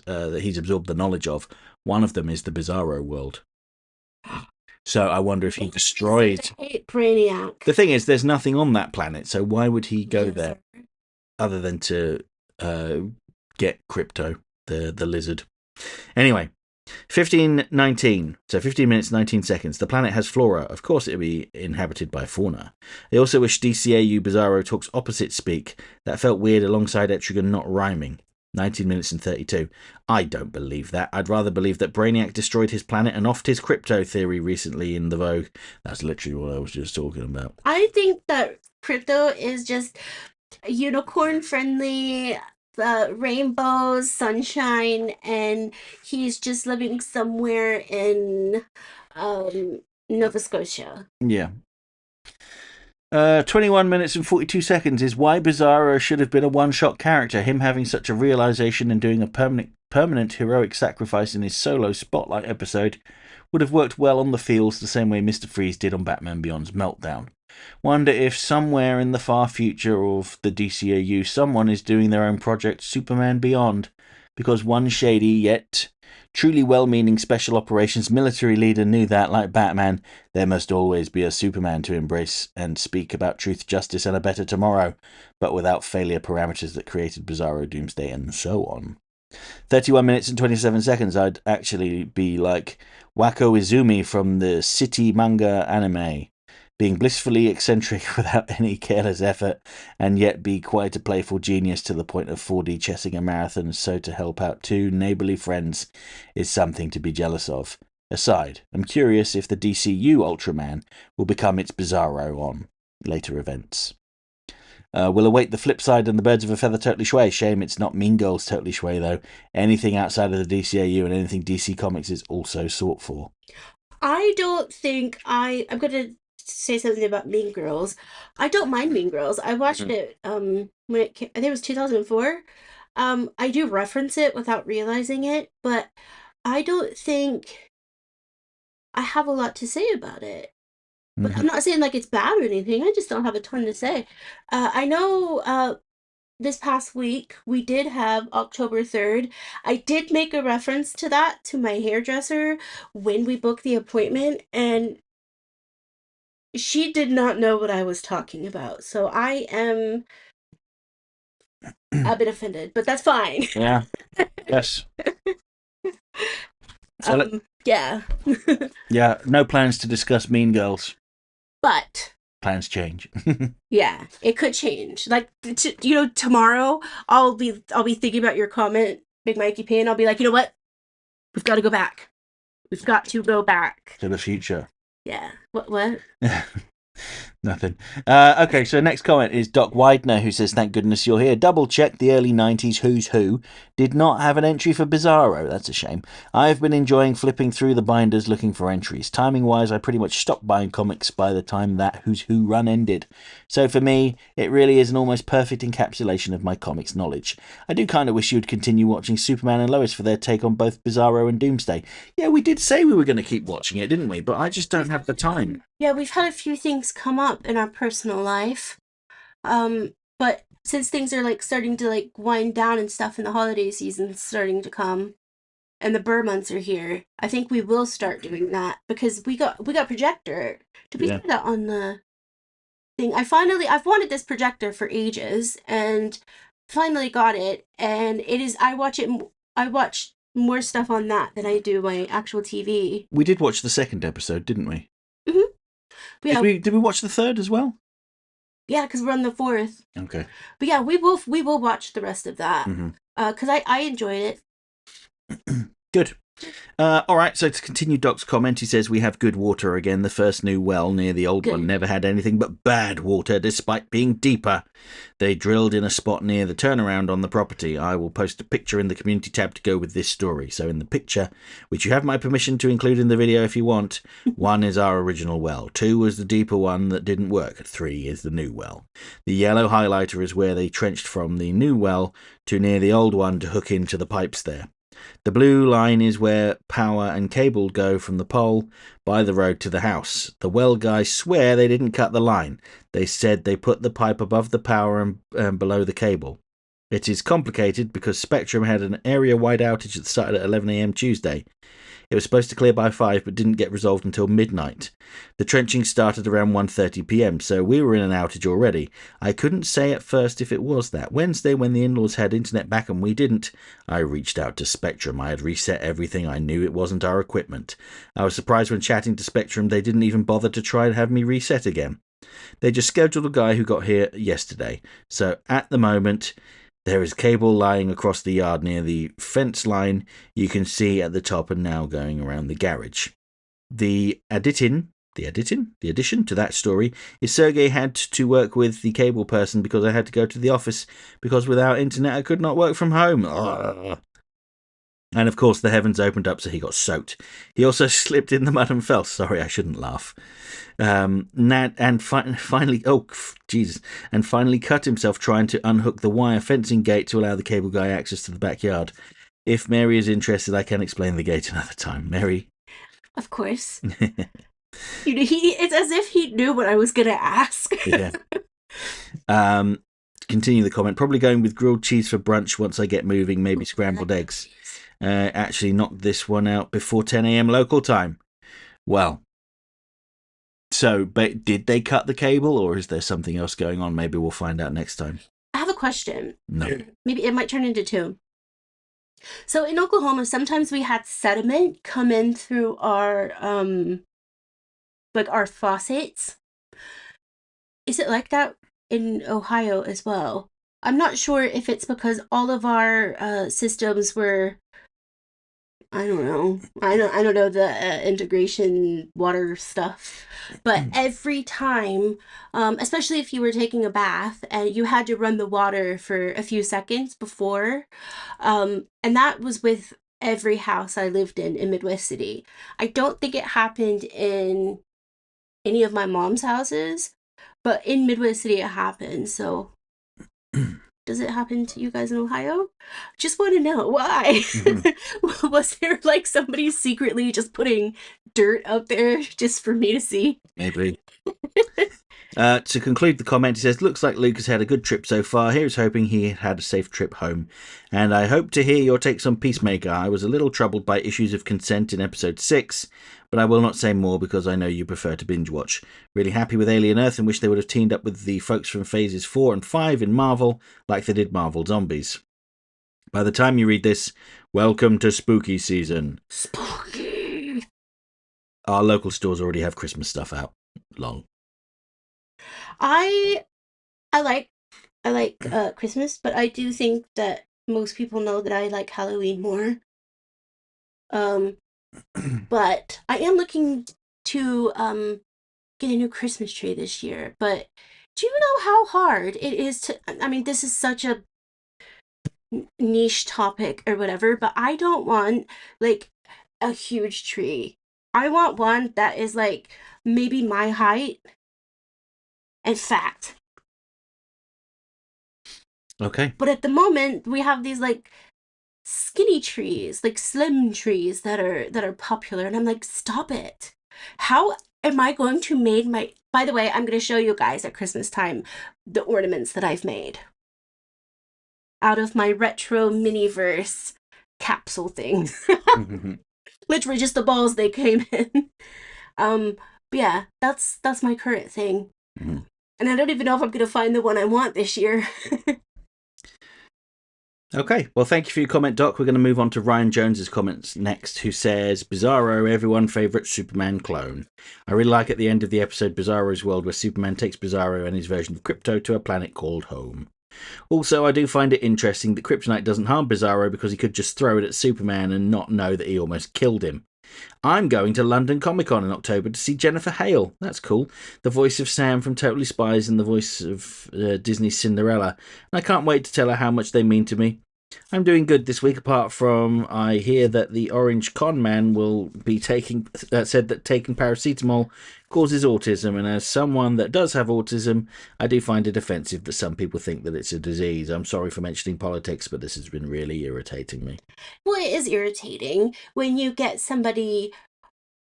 [SPEAKER 2] that he's absorbed the knowledge of, one of them is the Bizarro world. So I wonder if he destroyed.
[SPEAKER 1] I hate Brainiac.
[SPEAKER 2] The thing is, there's nothing on that planet, so why would he go there other than to get Crypto, the lizard? Anyway, 15:19. So 15 minutes, 19 seconds. The planet has flora. Of course, it'll be inhabited by fauna. They also wish DCAU Bizarro talks opposite speak. That felt weird alongside Etrigan not rhyming. 19 minutes and 32. I don't believe that. I'd rather believe that Brainiac destroyed his planet and offed his crypto theory recently in the Vogue. That's literally what I was just talking about.
[SPEAKER 1] I think that crypto is just unicorn-friendly, rainbows, sunshine, and he's just living somewhere in Nova Scotia.
[SPEAKER 2] Yeah. 21 minutes and 42 seconds is why Bizarro should have been a one-shot character. Him having such a realization and doing a permanent heroic sacrifice in his solo spotlight episode would have worked well on the fields the same way Mr. Freeze did on Batman Beyond's Meltdown. Wonder if somewhere in the far future of the DCAU someone is doing their own project Superman Beyond, because one shady yet truly well-meaning special operations military leader knew that, like Batman, there must always be a Superman to embrace and speak about truth, justice, and a better tomorrow, but without failure parameters that created Bizarro, Doomsday, and so on. 31 minutes and 27 seconds, I'd actually be like Wako Izumi from the City manga anime, being blissfully eccentric without any careless effort, and yet be quite a playful genius to the point of 4D chessing a marathon, so to help out two neighbourly friends is something to be jealous of. Aside, I'm curious if the DCU Ultraman will become its Bizarro on later events. We'll await the flip side and the Birds of a Feather Totally Schway. Shame it's not Mean Girls Totally Schway, though. Anything outside of the DCAU and anything DC Comics is also sought for.
[SPEAKER 1] I don't think I'm gonna say something about Mean Girls. I don't mind Mean Girls. I watched it when it came, I think it was 2004. I do reference it without realizing it, but I don't think I have a lot to say about it. But I'm not saying like it's bad or anything. I just don't have a ton to say. I know this past week we did have October 3rd. I did make a reference to that to my hairdresser when we booked the appointment, and she did not know what I was talking about. So I am a bit offended, but that's fine.
[SPEAKER 2] Yeah. Yes. So
[SPEAKER 1] Yeah.
[SPEAKER 2] yeah, no plans to discuss Mean Girls.
[SPEAKER 1] But
[SPEAKER 2] plans change.
[SPEAKER 1] Yeah, it could change. Like tomorrow I'll be thinking about your comment, Big Mikey P, and I'll be like, you know what? We've got to go back. We've got to go back
[SPEAKER 2] To the future.
[SPEAKER 1] Yeah. What?
[SPEAKER 2] Nothing. Okay, so next comment is Doc Widener, who says, thank goodness you're here. Double check the early 90s Who's Who did not have an entry for Bizarro. That's a shame. I've been enjoying flipping through the binders looking for entries. Timing wise, I pretty much stopped buying comics by the time that Who's Who run ended. So for me, it really is an almost perfect encapsulation of my comics knowledge. I do kind of wish you'd continue watching Superman and Lois for their take on both Bizarro and Doomsday. Yeah, we did say we were going to keep watching it, didn't we? But I just don't have the time.
[SPEAKER 1] Yeah, we've had a few things come up in our personal life. But since things are like starting to like wind down and stuff, and the holiday season's starting to come and the Burr months are here, I think we will start doing that because we got projector. Did we say that on the thing? I've wanted this projector for ages and finally got it, and it is I watch more stuff on that than I do my actual TV.
[SPEAKER 2] We did watch the second episode, didn't we?
[SPEAKER 1] Mm-hmm. Yeah.
[SPEAKER 2] Did we watch the third as well?
[SPEAKER 1] Yeah, because we're on the fourth.
[SPEAKER 2] Okay.
[SPEAKER 1] But yeah, we will watch the rest of that. Because I enjoyed it.
[SPEAKER 2] Good. All right, so to continue Doc's comment, he says, we have good water again. The first new well near the old one
[SPEAKER 1] Good.
[SPEAKER 2] never had anything but bad water, despite being deeper. They drilled in a spot near the turnaround on the property. I will post a picture in the community tab to go with this story. So in the picture, which you have my permission to include in the video if you want, 1 is our original well. 2 was the deeper one that didn't work. 3 is the new well. The yellow highlighter is where they trenched from the new well to near the old one to hook into the pipes there. The blue line is where power and cable go from the pole by the road to the house. The well guys swear they didn't cut the line. They said they put the pipe above the power and below the cable. It is complicated because Spectrum had an area-wide outage that started at 11 a.m. Tuesday. It was supposed to clear by 5 but didn't get resolved until midnight. The trenching started around 1:30 p.m, so we were in an outage already. I couldn't say at first if it was that. Wednesday, when the in-laws had internet back and we didn't, I reached out to Spectrum. I had reset everything. I knew it wasn't our equipment. I was surprised when chatting to Spectrum they didn't even bother to try and have me reset again. They just scheduled a guy who got here yesterday. So at the moment, there is cable lying across the yard near the fence line you can see at the top and now going around the garage. The addition to that story is Sergey had to work with the cable person because I had to go to the office because without internet I could not work from home. Ugh. And of course the heavens opened up so he got soaked. He also slipped in the mud and fell. Sorry, I shouldn't laugh. Finally cut himself trying to unhook the wire fencing gate to allow the cable guy access to the backyard. If Mary is interested, I can explain the gate another time. Mary?
[SPEAKER 1] Of course. It's as if he knew what I was going to ask.
[SPEAKER 2] Yeah. Continue the comment. Probably going with grilled cheese for brunch once I get moving, maybe scrambled eggs. Actually knocked this one out before 10 a.m. local time. Well, so, but did they cut the cable or is there something else going on? Maybe we'll find out next time.
[SPEAKER 1] I have a question.
[SPEAKER 2] No.
[SPEAKER 1] Maybe it might turn into 2. So in Oklahoma, sometimes we had sediment come in through our our faucets. Is it like that in Ohio as well? I'm not sure if it's because all of our systems were, I don't know. I don't know the integration water stuff, but every time, especially if you were taking a bath and you had to run the water for a few seconds before, and that was with every house I lived in Midwest City. I don't think it happened in any of my mom's houses, but in Midwest City it happened. So does it happen to you guys in Ohio? Just want to know why. Was there like somebody secretly just putting dirt out there just for me to see?
[SPEAKER 2] Maybe. To conclude the comment, he says, looks like Luke has had a good trip so far. Here's hoping he had a safe trip home. And I hope to hear your takes on Peacemaker. I was a little troubled by issues of consent in episode 6, but I will not say more because I know you prefer to binge watch. Really happy with Alien Earth and wish they would have teamed up with the folks from phases 4 and 5 in Marvel like they did Marvel Zombies. By the time you read this, welcome to spooky season.
[SPEAKER 1] Spooky.
[SPEAKER 2] Our local stores already have Christmas stuff out. Long.
[SPEAKER 1] I like Christmas, but I do think that most people know that I like Halloween more. But I am looking to get a new Christmas tree this year. But do you know how hard it is to? I mean, this is such a niche topic or whatever, but I don't want like a huge tree. I want one that is like maybe my height and fat.
[SPEAKER 2] Okay.
[SPEAKER 1] But at the moment, we have these like skinny trees, like slim trees that are popular, and I'm like, stop it. How am I going to make my? By the way, I'm going to show you guys at Christmas time the ornaments that I've made out of my retro miniverse capsule thing. Literally just the balls they came in. But yeah, that's my current thing. And I don't even know if I'm going to find the one I want this year.
[SPEAKER 2] Okay, well, thank you for your comment, Doc. We're going to move on to Ryan Jones's comments next, who says, Bizarro, everyone favourite Superman clone. I really like at the end of the episode Bizarro's world where Superman takes Bizarro and his version of Crypto to a planet called home. Also, I do find it interesting that Kryptonite doesn't harm Bizarro because he could just throw it at Superman and not know that he almost killed him. I'm going to London Comic Con in October to see Jennifer Hale. That's cool. The voice of Sam from Totally Spies and the voice of Disney's Cinderella. And I can't wait to tell her how much they mean to me. I'm doing good this week, apart from I hear that the Orange Con Man will be said that taking paracetamol causes autism, and as someone that does have autism, I do find it offensive that some people think that it's a disease. I'm sorry for mentioning politics, but this has been really irritating me.
[SPEAKER 1] Well, it is irritating when you get somebody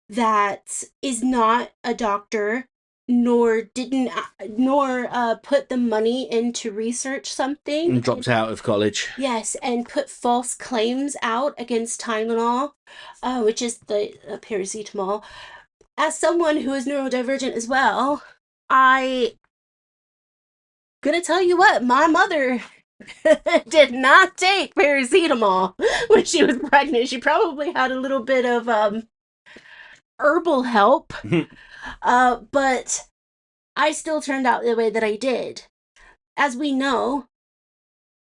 [SPEAKER 1] that is not a doctor nor didn't nor put the money into research something
[SPEAKER 2] And dropped out of college.
[SPEAKER 1] yes, and put false claims out against Tylenol, which is the paracetamol. As someone who is neurodivergent as well, I gonna tell you what, my mother did not take paracetamol when she was pregnant. She probably had a little bit of herbal help, but I still turned out the way that I did. As we know,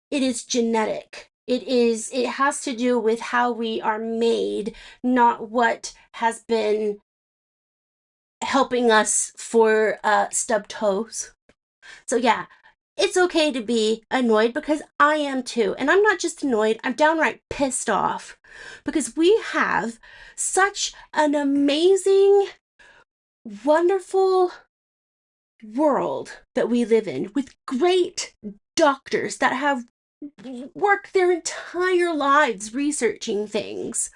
[SPEAKER 1] it is genetic. It has to do with how we are made, not what has been helping us for stubbed toes. So yeah, it's okay to be annoyed because I am too. And I'm not just annoyed, I'm downright pissed off because we have such an amazing, wonderful world that we live in with great doctors that have worked their entire lives researching things.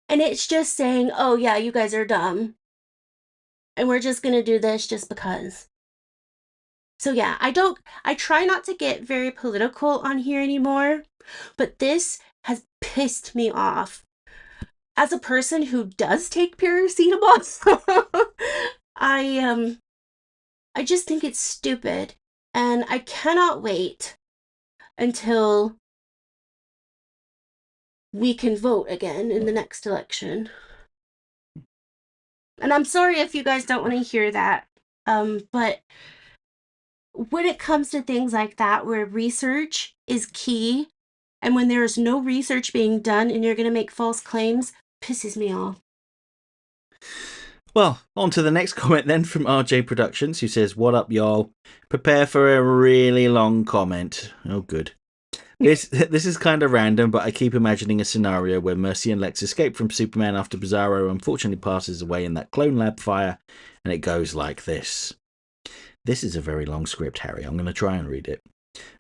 [SPEAKER 1] And it's just saying, oh yeah, you guys are dumb. And we're just going to do this just because. So yeah, I try not to get very political on here anymore, but this has pissed me off. As a person who does take paracetamol, I just think it's stupid, and I cannot wait until we can vote again in the next election. And I'm sorry if you guys don't want to hear that, but when it comes to things like that, where research is key, and when there is no research being done and you're going to make false claims, pisses me off.
[SPEAKER 2] Well, on to the next comment then from RJ Productions, who says, "What up, y'all? Prepare for a really long comment." Oh, good. This is kind of random, but I keep imagining a scenario where Mercy and Lex escape from Superman after Bizarro unfortunately passes away in that clone lab fire, and it goes like this. This is a very long script, Harry. I'm going to try and read it.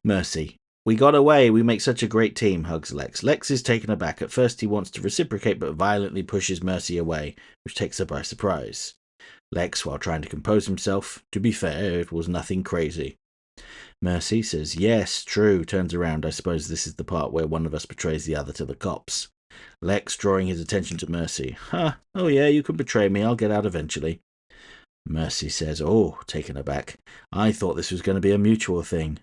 [SPEAKER 2] Mercy. "We got away. We make such a great team," hugs Lex. Lex is taken aback. At first he wants to reciprocate, but violently pushes Mercy away, which takes her by surprise. Lex, while trying to compose himself, "To be fair, it was nothing crazy." Mercy says, "Yes, true," turns around. "I suppose this is the part where one of us betrays the other to the cops." Lex, drawing his attention to Mercy. "Huh, oh yeah, you can betray me. I'll get out eventually." Mercy says, "Oh," taken aback. "I thought this was going to be a mutual thing."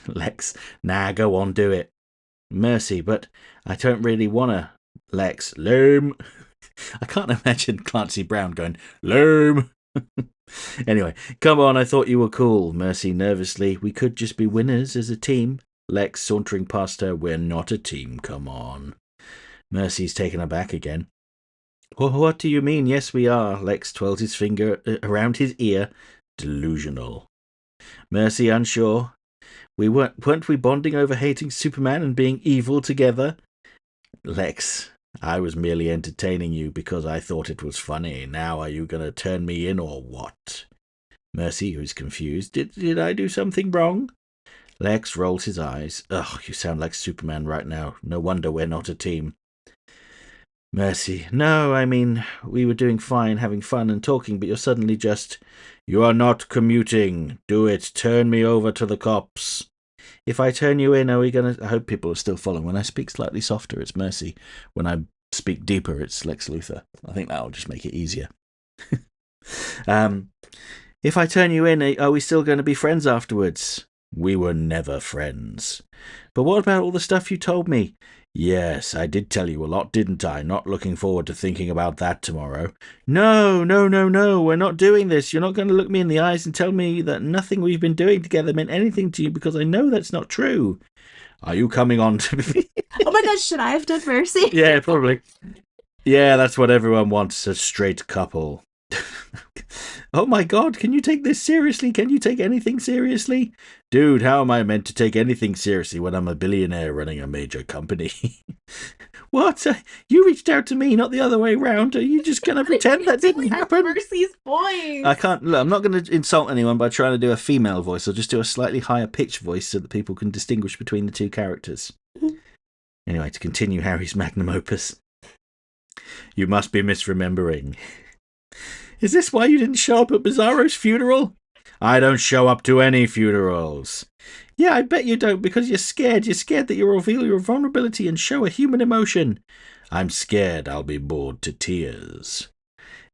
[SPEAKER 2] Lex, "Nah, go on, do it." Mercy, "But I don't really wanna." Lex, "Lame." I can't imagine Clancy Brown going, "Lame." Anyway, "Come on, I thought you were cool." Mercy, nervously, "We could just be winners as a team." Lex, sauntering past her, "We're not a team, come on." Mercy's taken aback again. "Well, what do you mean? Yes, we are." Lex twirls his finger around his ear. "Delusional." Mercy, unsure. Weren't we bonding over hating Superman and being evil together?" Lex, "I was merely entertaining you because I thought it was funny. Now are you going to turn me in or what?" Mercy, who's confused. Did I do something wrong?" Lex rolls his eyes. "Ugh, you sound like Superman right now. No wonder we're not a team." Mercy, "No, I mean, we were doing fine, having fun and talking, but you're suddenly just..." "You are not commuting. Do it. Turn me over to the cops." "If I turn you in, are we going to..." I hope people are still following. When I speak slightly softer, it's Mercy. When I speak deeper, it's Lex Luthor. I think that'll just make it easier. "If I turn you in, are we still going to be friends afterwards?" We were never friends. But what about all the stuff you told me? Yes, I did tell you a lot, didn't I? Not looking forward to thinking about that tomorrow. No, no, no, no, we're not doing this. You're not going to look me in the eyes and tell me that nothing we've been doing together meant anything to you, because I know that's not true. Are you coming on to me?
[SPEAKER 1] Oh my gosh, should I have done Mercy?
[SPEAKER 2] Yeah, probably. Yeah, that's what everyone wants, a straight couple. Oh my god, can you take this seriously? Can you take anything seriously? Dude, how am I meant to take anything seriously when I'm a billionaire running a major company? What? You reached out to me, not the other way round. Are you just going to pretend that didn't happen?
[SPEAKER 1] Mercy's voice.
[SPEAKER 2] I can't. Look, I'm not going to insult anyone by trying to do a female voice. I'll just do a slightly higher pitched voice so that people can distinguish between the two characters. Anyway, to continue Harry's magnum opus. You must be misremembering. Is this why you didn't show up at Bizarro's funeral? I don't show up to any funerals. Yeah, I bet you don't, because you're scared. You're scared that you'll reveal your vulnerability and show a human emotion. I'm scared I'll be bored to tears.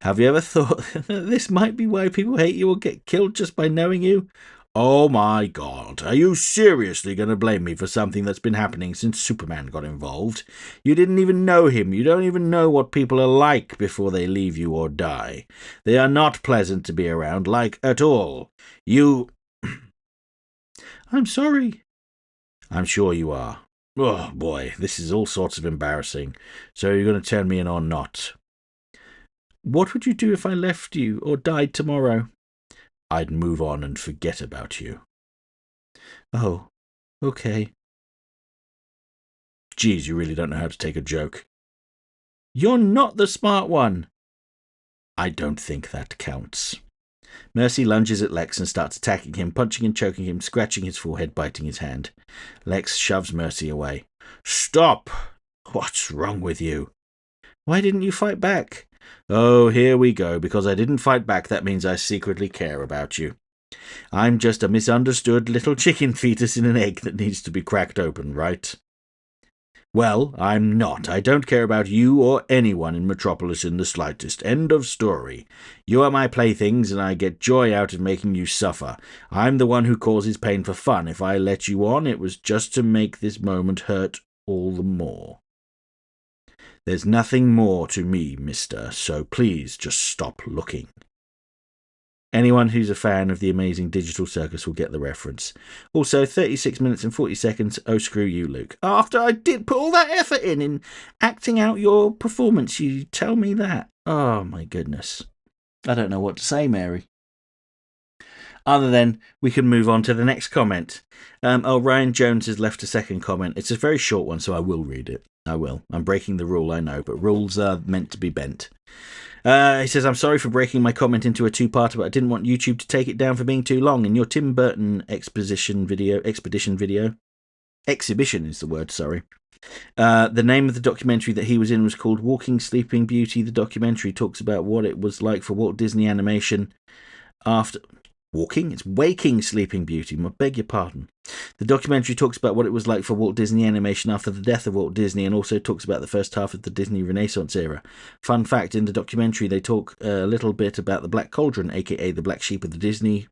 [SPEAKER 2] Have you ever thought that this might be why people hate you or get killed just by knowing you? Oh my god, are you seriously going to blame me for something that's been happening since Superman got involved? You didn't even know him. You don't even know what people are like before they leave you or die. They are not pleasant to be around, like, at all. You... I'm sorry. I'm sure you are. Oh boy, this is all sorts of embarrassing. So you're going to turn me in or not? What would you do if I left you or died tomorrow? I'd move on and forget about you. Oh, okay. Geez, you really don't know how to take a joke. You're not the smart one. I don't think that counts. Mercy lunges at Lex and starts attacking him, punching and choking him, scratching his forehead, biting his hand. Lex shoves Mercy away. Stop! What's wrong with you? Why didn't you fight back? Oh, here we go. Because I didn't fight back, that means I secretly care about you. I'm just a misunderstood little chicken fetus in an egg that needs to be cracked open, right? Well, I'm not. I don't care about you or anyone in Metropolis in the slightest. End of story. You are my playthings, and I get joy out of making you suffer. I'm the one who causes pain for fun. If I let you on, it was just to make this moment hurt all the more. There's nothing more to me, mister, so please just stop looking. Anyone who's a fan of the amazing digital circus will get the reference. Also, 36 minutes and 40 seconds, oh screw you, Luke. After I did put all that effort in acting out your performance, you tell me that. Oh my goodness. I don't know what to say, Mary. Other than we can move on to the next comment. Ryan Jones has left a second comment. It's a very short one, so I will read it. I will. I'm breaking the rule, I know, but rules are meant to be bent. He says, I'm sorry for breaking my comment into a two-parter, but I didn't want YouTube to take it down for being too long. In your Tim Burton expedition video, exhibition is the word, sorry. The name of the documentary that he was in was called Walking Sleeping Beauty. The documentary talks about what it was like for Walt Disney Animation after... Walking? It's Waking Sleeping Beauty. I beg your pardon. The documentary talks about what it was like for Walt Disney Animation after the death of Walt Disney, and also talks about the first half of the Disney Renaissance era. Fun fact, in the documentary they talk a little bit about the Black Cauldron, aka the Black Sheep of the Disney.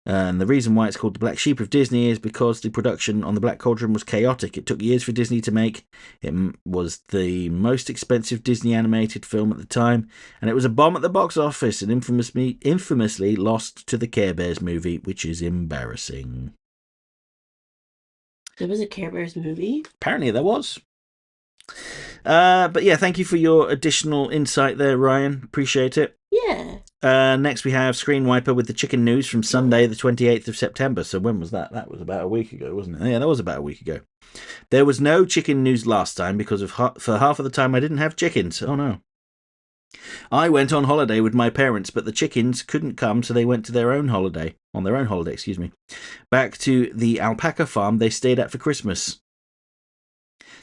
[SPEAKER 2] And the reason why it's called the Black Sheep of Disney is because the production on the Black Cauldron was chaotic. It took years for Disney to make. It was the most expensive Disney animated film at the time, and it was a bomb at the box office and infamously lost to the Care Bears movie, which is embarrassing.
[SPEAKER 1] There was a Care Bears movie?
[SPEAKER 2] Apparently there was. But yeah, thank you for your additional insight there, Ryan. Appreciate it.
[SPEAKER 1] Yeah.
[SPEAKER 2] Next we have Screen Wiper with the chicken news from Sunday the 28th of September. So when was that? That was about a week ago, wasn't it? Yeah, that was about a week ago. There was no chicken news last time because for half of the time I didn't have chickens. Oh no. I went on holiday with my parents, but the chickens couldn't come, so they went to their own holiday. On their own holiday, excuse me. Back to the alpaca farm they stayed at for Christmas.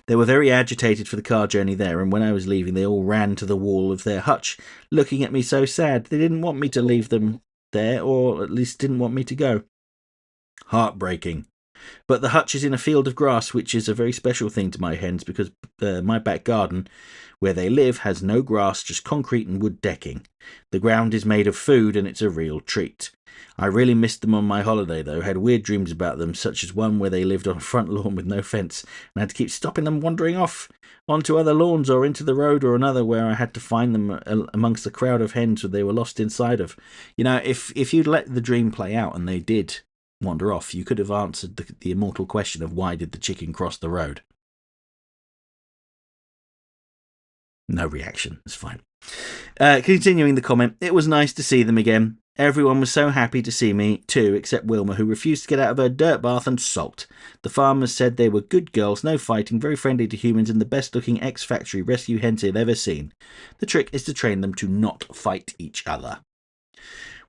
[SPEAKER 2] They were very agitated for the car journey there, and when I was leaving, they all ran to the wall of their hutch, looking at me so sad. They didn't want me to leave them there, or at least didn't want me to go. Heartbreaking. But the hutch is in a field of grass, which is a very special thing to my hens because my back garden, where they live, has no grass, just concrete and wood decking. The ground is made of food and it's a real treat. I really missed them on my holiday, though. Had weird dreams about them, such as one where they lived on a front lawn with no fence and had to keep stopping them wandering off onto other lawns or into the road, or another where I had to find them amongst the crowd of hens that they were lost inside of. You know, if you'd let the dream play out and they did wander off, you could have answered the immortal question of why did the chicken cross the road? No reaction. It's fine. Continuing the comment, it was nice to see them again. Everyone was so happy to see me, too, except Wilma, who refused to get out of her dirt bath and sulked. The farmers said they were good girls, no fighting, very friendly to humans, and the best-looking ex-factory rescue hens they'd ever seen. The trick is to train them to not fight each other.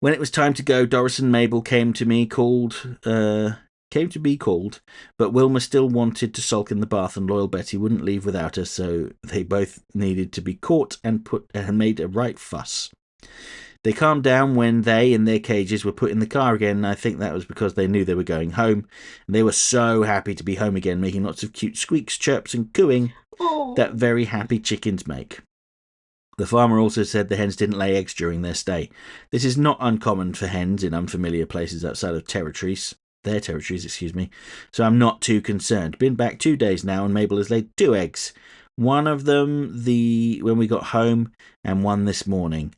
[SPEAKER 2] When it was time to go, Doris and Mabel came to be called, but Wilma still wanted to sulk in the bath, and loyal Betty wouldn't leave without her, so they both needed to be caught and made a right fuss. They calmed down when they, in their cages, were put in the car again, and I think that was because they knew they were going home, and they were so happy to be home again, making lots of cute squeaks, chirps, and cooing that very happy chickens make. The farmer also said the hens didn't lay eggs during their stay. This is not uncommon for hens in unfamiliar places outside of their territories, so I'm not too concerned. Been back 2 days now, and Mabel has laid 2 eggs. One of them when we got home, and one this morning.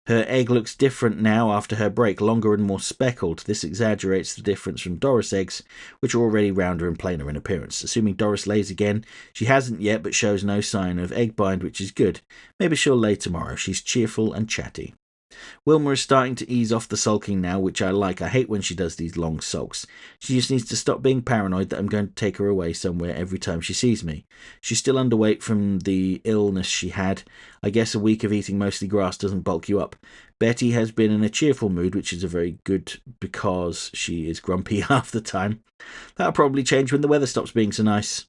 [SPEAKER 2] Her egg looks different now after her break, longer and more speckled. This exaggerates the difference from Doris' eggs, which are already rounder and plainer in appearance. Assuming Doris lays again, she hasn't yet, but shows no sign of egg bind, which is good. Maybe she'll lay tomorrow. She's cheerful and chatty. Wilma is starting to ease off the sulking now, which I like. I hate when she does these long sulks. She just needs to stop being paranoid that I'm going to take her away somewhere every time she sees me. She's still underweight from the illness she had. I guess a week of eating mostly grass doesn't bulk you up. Betty has been in a cheerful mood, which is a very good because she is grumpy half the time. That'll probably change when the weather stops being so nice.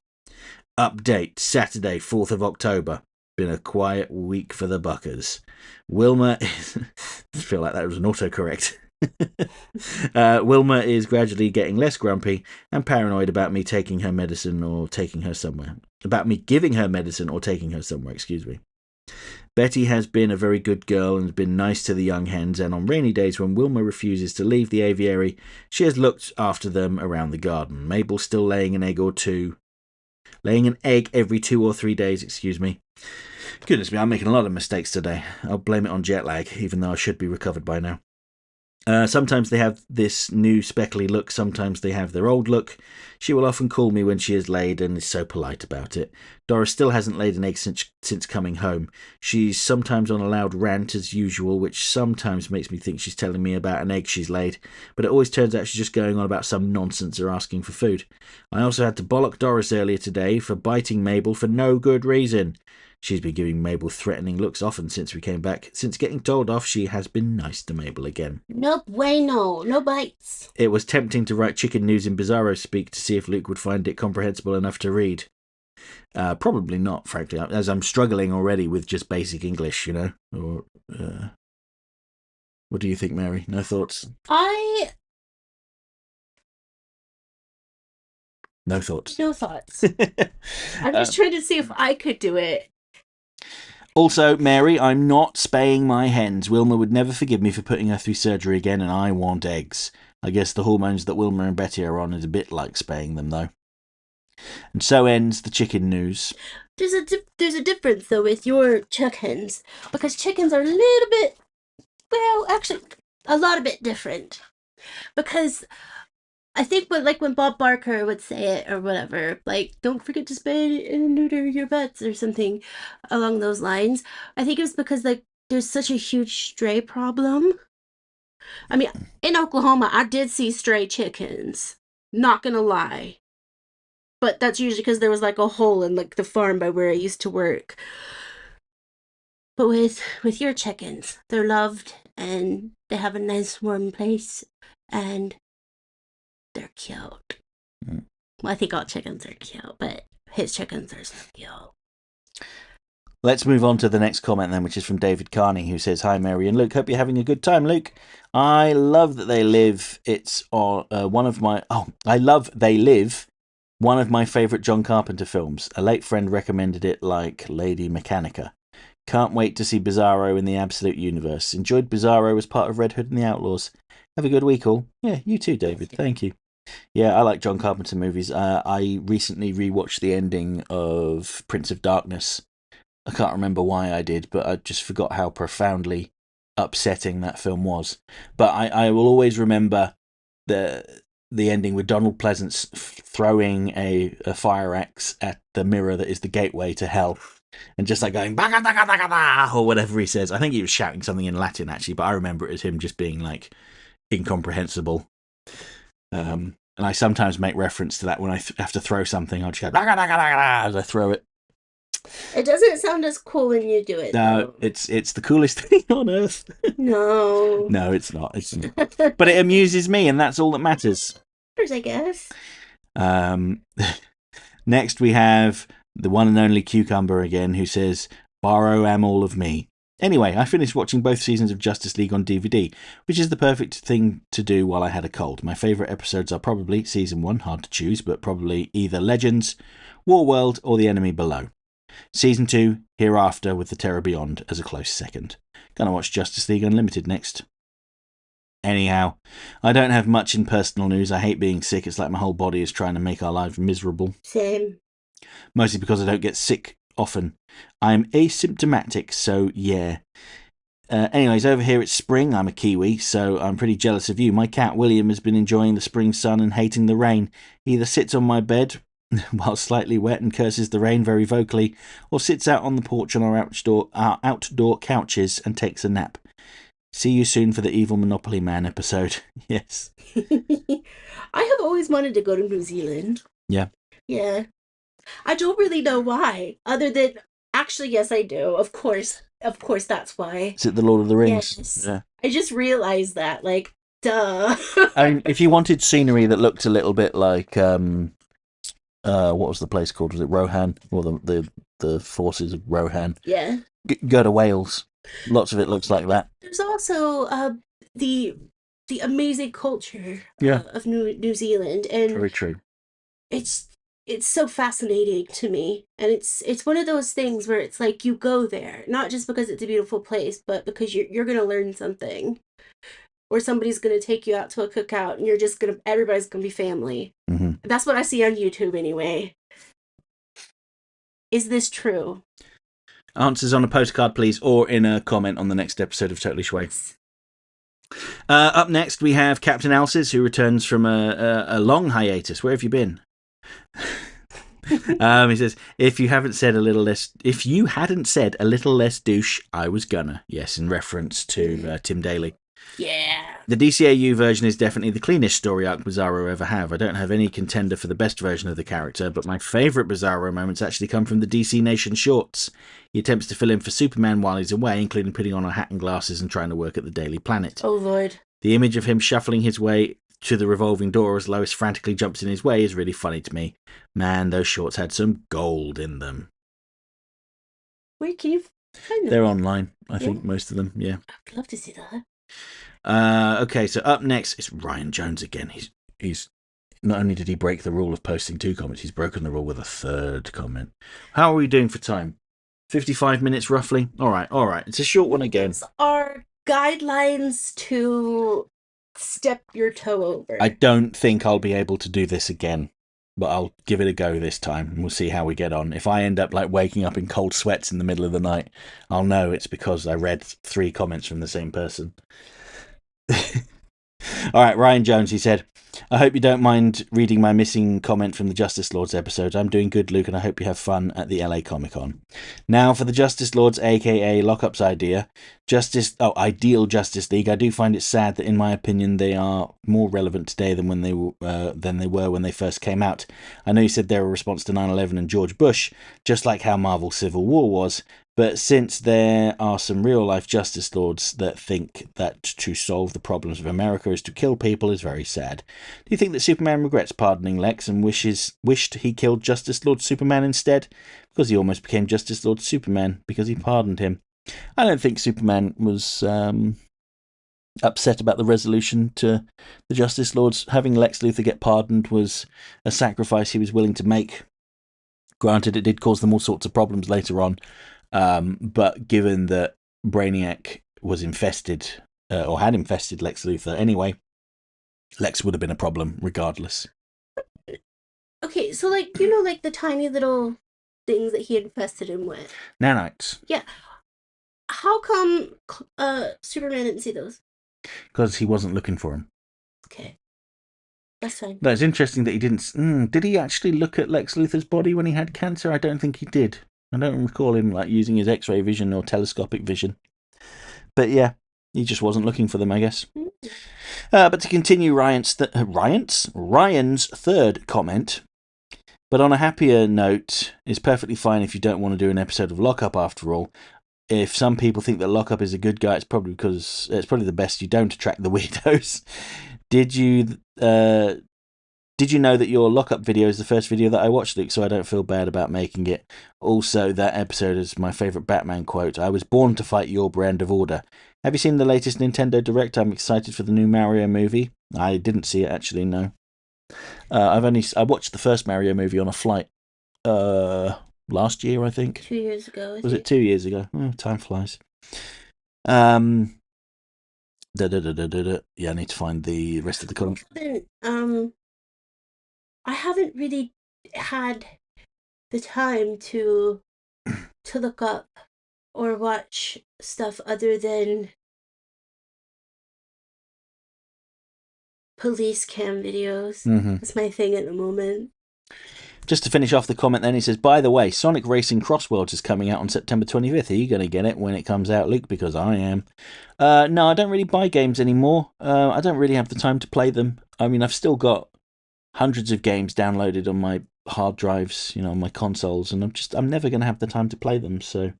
[SPEAKER 2] Update, Saturday, 4th of October. Been a quiet week for the Buckers. Wilma is... I feel like that was an autocorrect. Wilma is gradually getting less grumpy and paranoid about me taking her medicine or taking her somewhere. About me giving her medicine or taking her somewhere, excuse me. Betty has been a very good girl and has been nice to the young hens, and on rainy days when Wilma refuses to leave the aviary, she has looked after them around the garden. Mabel's still laying an egg every 2 or 3 days, Goodness me, I'm making a lot of mistakes today. I'll blame it on jet lag, even though I should be recovered by now. Sometimes they have this new speckly look, sometimes they have their old look. She will often call me when she is laid and is so polite about it. Doris still hasn't laid an egg since coming home. She's sometimes on a loud rant as usual, which sometimes makes me think she's telling me about an egg she's laid, but it always turns out she's just going on about some nonsense or asking for food. I also had to bollock Doris earlier today for biting Mabel for no good reason. She's been giving Mabel threatening looks often since we came back. Since getting told off, she has been nice to Mabel again.
[SPEAKER 1] No bueno, no bites.
[SPEAKER 2] It was tempting to write chicken news in Bizarro speak to see if Luke would find it comprehensible enough to read. Probably not, frankly, as I'm struggling already with just basic English, Or, what do you think, Mary? No thoughts? No thoughts.
[SPEAKER 1] No thoughts. I'm just trying to see if I could do it.
[SPEAKER 2] Also, Mary, I'm not spaying my hens. Wilma would never forgive me for putting her through surgery again, and I want eggs. I guess the hormones that Wilma and Betty are on is a bit like spaying them, though. And so ends the chicken news.
[SPEAKER 1] There's a difference, though, with your chickens, because chickens are a little bit, well, actually, a lot of bit different. Because I think when Bob Barker would say it or whatever, like, don't forget to spay and neuter your pets or something along those lines, I think it was because, like, there's such a huge stray problem. I mean, in Oklahoma, I did see stray chickens. Not gonna lie. But that's usually because there was, like, a hole in, like, the farm by where I used to work. But with your chickens, they're loved and they have a nice warm place and they're cute. Well, I think all chickens are cute, but his chickens are so cute.
[SPEAKER 2] Let's move on to the next comment then, which is from David Carney, who says, "Hi, Mary and Luke. Hope you're having a good time, Luke. I love that they live. It's one of my. Oh, I love They Live. One of my favourite John Carpenter films. A late friend recommended it like Lady Mechanica. Can't wait to see Bizarro in the Absolute Universe. Enjoyed Bizarro as part of Red Hood and the Outlaws. Have a good week, all. Yeah, you too, David. Thank you. Yeah, I like John Carpenter movies. I recently rewatched the ending of Prince of Darkness. I can't remember why I did, but I just forgot how profoundly upsetting that film was. But I will always remember the ending with Donald Pleasance throwing a fire axe at the mirror that is the gateway to hell. And just like going, "Baga, baga, baga, baga," or whatever he says. I think he was shouting something in Latin, actually, but I remember it as him just being like incomprehensible. And I sometimes make reference to that when I have to throw something. I'll just go, "Baga, baga, baga," as I throw it.
[SPEAKER 1] It doesn't sound as cool when you do it.
[SPEAKER 2] No,
[SPEAKER 1] though.
[SPEAKER 2] it's the coolest thing on earth.
[SPEAKER 1] No.
[SPEAKER 2] No, it's not. It's not. But it amuses me, and that's all that matters.
[SPEAKER 1] I guess.
[SPEAKER 2] Next, we have the one and only Cucumber again, who says, "Borrow am all of me." Anyway, I finished watching both seasons of Justice League on DVD, which is the perfect thing to do while I had a cold. My favourite episodes are probably Season 1, hard to choose, but probably either Legends, Warworld, or The Enemy Below. Season 2, Hereafter, with The Terror Beyond as a close second. Gonna watch Justice League Unlimited next. Anyhow, I don't have much in personal news. I hate being sick. It's like my whole body is trying to make our lives miserable.
[SPEAKER 1] Same.
[SPEAKER 2] Mostly because I don't get sick often. I'm asymptomatic, so yeah. Anyways, over here it's spring. I'm a Kiwi, so I'm pretty jealous of you. My cat William has been enjoying the spring sun and hating the rain. He either sits on my bed while slightly wet and curses the rain very vocally, or sits out on the porch on our outdoor couches and takes a nap. See you soon for the Evil Monopoly Man episode. Yes.
[SPEAKER 1] I have always wanted to go to New Zealand.
[SPEAKER 2] Yeah.
[SPEAKER 1] Yeah. I don't really know why, other than actually, yes, I do. Of course, that's why.
[SPEAKER 2] Is it the Lord of the Rings?
[SPEAKER 1] Yes.
[SPEAKER 2] Yeah.
[SPEAKER 1] I just realized that, like, duh.
[SPEAKER 2] I mean, if you wanted scenery that looked a little bit like, what was the place called? Was it Rohan? Or the forces of Rohan?
[SPEAKER 1] Yeah.
[SPEAKER 2] Go to Wales. Lots of it looks like that.
[SPEAKER 1] There's also the amazing culture
[SPEAKER 2] Yeah.
[SPEAKER 1] of New Zealand, and
[SPEAKER 2] Very true.
[SPEAKER 1] it's so fascinating to me, and it's one of those things where it's like you go there not just because it's a beautiful place, but because you're gonna learn something, or somebody's gonna take you out to a cookout, and everybody's gonna be family.
[SPEAKER 2] Mm-hmm.
[SPEAKER 1] That's what I see on YouTube anyway. Is this true?
[SPEAKER 2] Answers on a postcard, please, or in a comment on the next episode of Totally Schway. Up next, we have Captain Alces, who returns from a long hiatus. Where have you been? He says, if you hadn't said a little less douche, I was gonna. Yes, in reference to Tim Daly.
[SPEAKER 1] Yeah.
[SPEAKER 2] The DCAU version is definitely the cleanest story arc Bizarro ever have. I don't have any contender for the best version of the character, but my favourite Bizarro moments actually come from the DC Nation shorts. He attempts to fill in for Superman while he's away, including putting on a hat and glasses and trying to work at the Daily Planet.
[SPEAKER 1] Oh, Lord.
[SPEAKER 2] The image of him shuffling his way to the revolving door as Lois frantically jumps in his way is really funny to me. Man, those shorts had some gold in them.
[SPEAKER 1] Wait, can you find them?
[SPEAKER 2] They're online, I think, most of them, yeah.
[SPEAKER 1] I'd love to see that.
[SPEAKER 2] Okay, so up next is Ryan Jones again. He's not only did he break the rule of posting 2 comments, he's broken the rule with a 3rd comment. How are we doing for time? 55 minutes roughly? All right. It's a short one again.
[SPEAKER 1] These are guidelines to step your toe over.
[SPEAKER 2] I don't think I'll be able to do this again, but I'll give it a go this time, and we'll see how we get on. If I end up like waking up in cold sweats in the middle of the night, I'll know it's because I read 3 comments from the same person. All right, Ryan Jones, he said, I hope you don't mind reading my missing comment from the Justice Lords episode. I'm doing good, Luke, and I hope you have fun at the LA Comic Con. Now for the Justice Lords, aka Lockup's idea, Ideal Justice League. I do find it sad that, in my opinion, they are more relevant today than when they were when they first came out. I know you said they're a response to 9/11 and George Bush, just like how Marvel Civil War was, But since there are some real-life Justice Lords that think that to solve the problems of America is to kill people is very sad. Do you think that Superman regrets pardoning Lex and wished he killed Justice Lord Superman instead? Because he almost became Justice Lord Superman because he pardoned him. I don't think Superman was upset about the resolution to the Justice Lords. Having Lex Luthor get pardoned was a sacrifice he was willing to make. Granted, it did cause them all sorts of problems later on, but given that Brainiac was infested, or had infested Lex Luthor anyway, Lex would have been a problem regardless.
[SPEAKER 1] Okay, so like, you know, like the tiny little things that he infested him with.
[SPEAKER 2] Nanites.
[SPEAKER 1] Yeah. How come Superman didn't see those?
[SPEAKER 2] Because he wasn't looking for him.
[SPEAKER 1] Okay. That's fine.
[SPEAKER 2] No, it's interesting that he didn't. Did he actually look at Lex Luthor's body when he had cancer? I don't think he did. I don't recall him like using his X-ray vision or telescopic vision. But yeah, he just wasn't looking for them, I guess. But to continue Ryan's third comment. But on a happier note, it's perfectly fine if you don't want to do an episode of Lockup after all. If some people think that Lockup is a good guy, it's probably because it's probably the best you don't attract the weirdos. Did you know that your Lockup video is the first video that I watched, Luke, so I don't feel bad about making it? Also, that episode is my favourite Batman quote. I was born to fight your brand of order. Have you seen the latest Nintendo Direct? I'm excited for the new Mario movie. I didn't see it, actually, no. I watched the first Mario movie on a flight last year, I think.
[SPEAKER 1] 2 years ago.
[SPEAKER 2] Was it 2 years ago? Oh, time flies. Yeah, I need to find the rest of the comment.
[SPEAKER 1] I haven't really had the time to look up or watch stuff other than police cam videos.
[SPEAKER 2] Mm-hmm.
[SPEAKER 1] That's my thing at the moment.
[SPEAKER 2] Just to finish off the comment then, he says, by the way, Sonic Racing Crossworlds is coming out on September 25th. Are you going to get it when it comes out, Luke? Because I am. No, I don't really buy games anymore. I don't really have the time to play them. I mean, I've still got hundreds of games downloaded on my hard drives, on my consoles, and I'm never going to have the time to play them, so...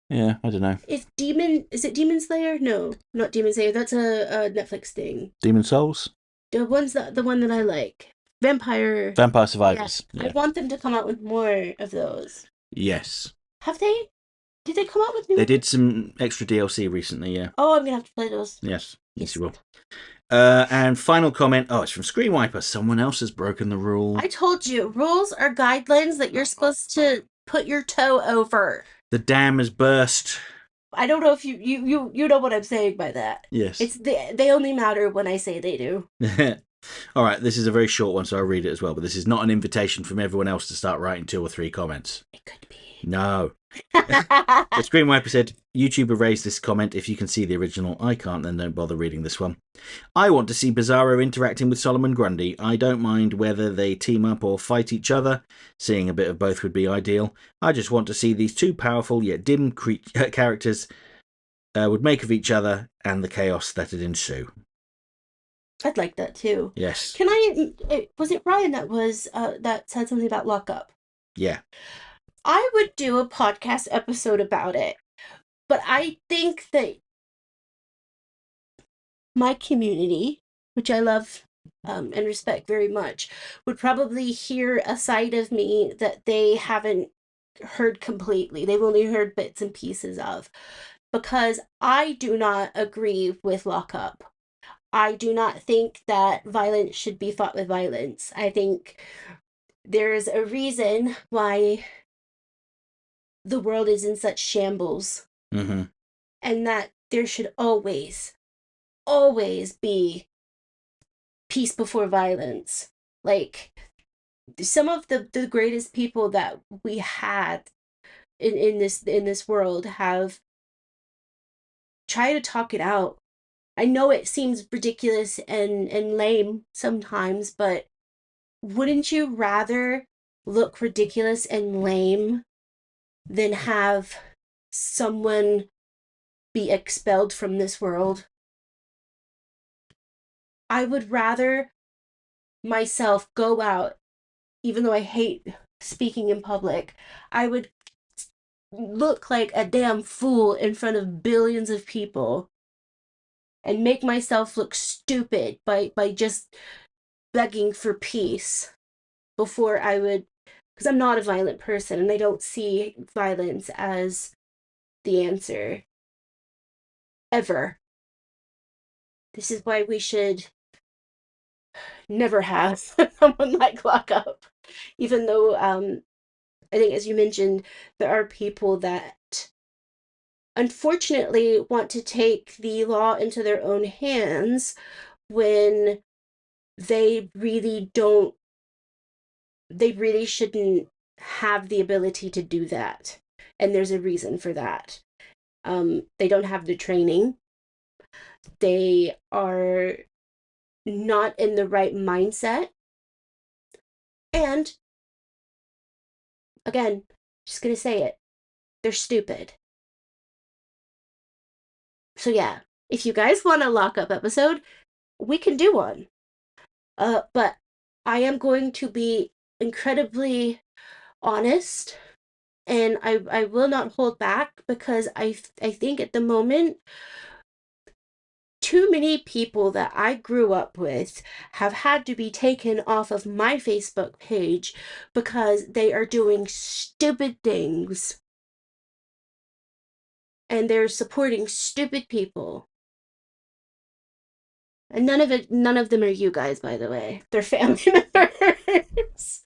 [SPEAKER 2] Yeah, I don't know.
[SPEAKER 1] Is it Demon Slayer? No, not Demon Slayer. That's a Netflix thing.
[SPEAKER 2] Demon Souls?
[SPEAKER 1] The one that I like. Vampire
[SPEAKER 2] Survivors.
[SPEAKER 1] Yeah. I want them to come out with more of those.
[SPEAKER 2] Yes.
[SPEAKER 1] Have they? Did they come out with new?
[SPEAKER 2] They did some extra DLC recently, yeah.
[SPEAKER 1] Oh, I'm gonna have to play those.
[SPEAKER 2] Yes you will. And final comment. Oh, it's from Screen Wiper. Someone else has broken the rule.
[SPEAKER 1] I told you, rules are guidelines that you're supposed to put your toe over.
[SPEAKER 2] The dam has burst.
[SPEAKER 1] I don't know if you know what I'm saying by that.
[SPEAKER 2] Yes.
[SPEAKER 1] They only matter when I say they do.
[SPEAKER 2] All right, this is a very short one, so I'll read it as well. But this is not an invitation from everyone else to start writing 2 or 3 comments.
[SPEAKER 1] It could be.
[SPEAKER 2] No. The Screen Wiper said, YouTube erased this comment. If you can see the original, I can't, then don't bother reading this one. I want to see Bizarro interacting with Solomon Grundy. I don't mind whether they team up or fight each other. Seeing a bit of both would be ideal. I just want to see these two powerful yet dim characters would make of each other and the chaos that would ensue.
[SPEAKER 1] I'd like that too.
[SPEAKER 2] Yes.
[SPEAKER 1] Was it Ryan that said something about Lockup?
[SPEAKER 2] Yeah.
[SPEAKER 1] I would do a podcast episode about it, but I think that my community, which I love and respect very much, would probably hear a side of me that they haven't heard completely. They've only heard bits and pieces of, because I do not agree with Lockup. I do not think that violence should be fought with violence. I think there's a reason why the world is in such shambles.
[SPEAKER 2] Mm-hmm.
[SPEAKER 1] And that there should always be peace before violence. Like, some of the greatest people that we had in this world have tried to talk it out. I know it seems ridiculous and lame sometimes, but wouldn't you rather look ridiculous and lame than have someone be expelled from this world? I would rather myself go out, even though I hate speaking in public, I would look like a damn fool in front of billions of people and make myself look stupid by just begging for peace before I would, because I'm not a violent person and I don't see violence as the answer ever. This is why we should never have someone like lock up. Even though I think, as you mentioned, there are people that unfortunately want to take the law into their own hands when they really don't, they really shouldn't have the ability to do that. And there's a reason for that. They don't have the training. They are not in the right mindset. And again, just gonna say it, they're stupid. So yeah, if you guys want a lockup episode, we can do one. But I am going to be incredibly honest, and I will not hold back because I think at the moment too many people that I grew up with have had to be taken off of my Facebook page because they are doing stupid things and they're supporting stupid people. And none of them are you guys, by the way. They're family members.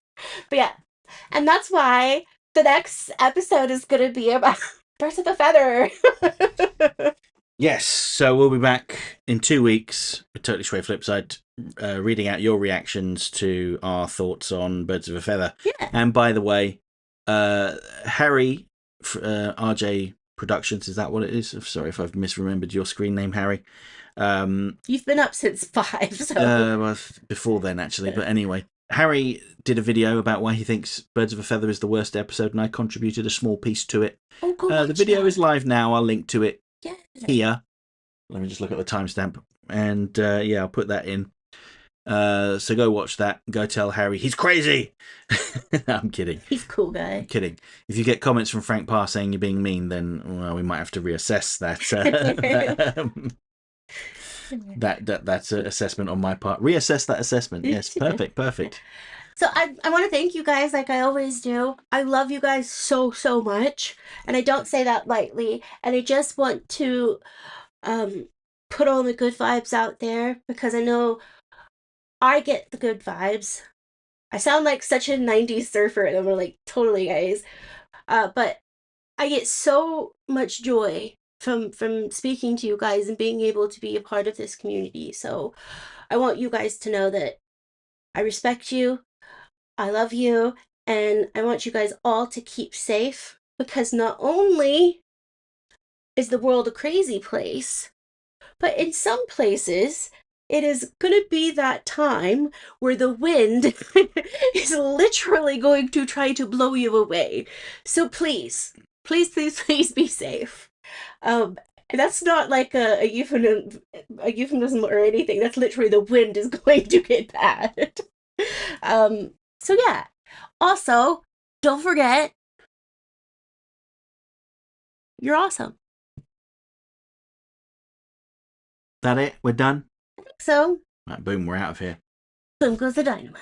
[SPEAKER 1] But yeah, and that's why the next episode is going to be about Birds of a Feather.
[SPEAKER 2] Yes, so we'll be back in 2 weeks with Totally Schway Flipside, reading out your reactions to our thoughts on Birds of a Feather.
[SPEAKER 1] Yeah.
[SPEAKER 2] And by the way, Harry, RJ Productions, is that what it is? Sorry if I've misremembered your screen name, Harry.
[SPEAKER 1] You've been up since 5, so.
[SPEAKER 2] Well, before then, actually. But anyway, Harry did a video about why he thinks Birds of a Feather is the worst episode, and I contributed a small piece to it.
[SPEAKER 1] Oh, go
[SPEAKER 2] the video is live now. I'll link to it here. Let me just look at the timestamp. And yeah, I'll put that in. So go watch that. Go tell Harry he's crazy. I'm kidding.
[SPEAKER 1] He's a cool guy.
[SPEAKER 2] I'm kidding. If you get comments from Frank Parr saying you're being mean, then well, we might have to reassess that. That's an assessment on my part. Reassess that assessment. Yes, perfect.
[SPEAKER 1] So I want to thank you guys like I always do. I love you guys so much, and I don't say that lightly. And I just want to put all the good vibes out there because I know I get the good vibes. I sound like such a 90s surfer, and I'm like, totally, guys. But I get so much joy from speaking to you guys and being able to be a part of this community. So I want you guys to know that I respect you, I love you, and I want you guys all to keep safe because not only is the world a crazy place, but in some places it is going to be that time where the wind is literally going to try to blow you away. So please be safe. And that's not like a euphemism or anything. That's literally the wind is going to get bad. So yeah. Also, don't forget, you're awesome.
[SPEAKER 2] That it? We're done?
[SPEAKER 1] I think so.
[SPEAKER 2] Right, boom, we're out of here.
[SPEAKER 1] Boom goes the dynamite.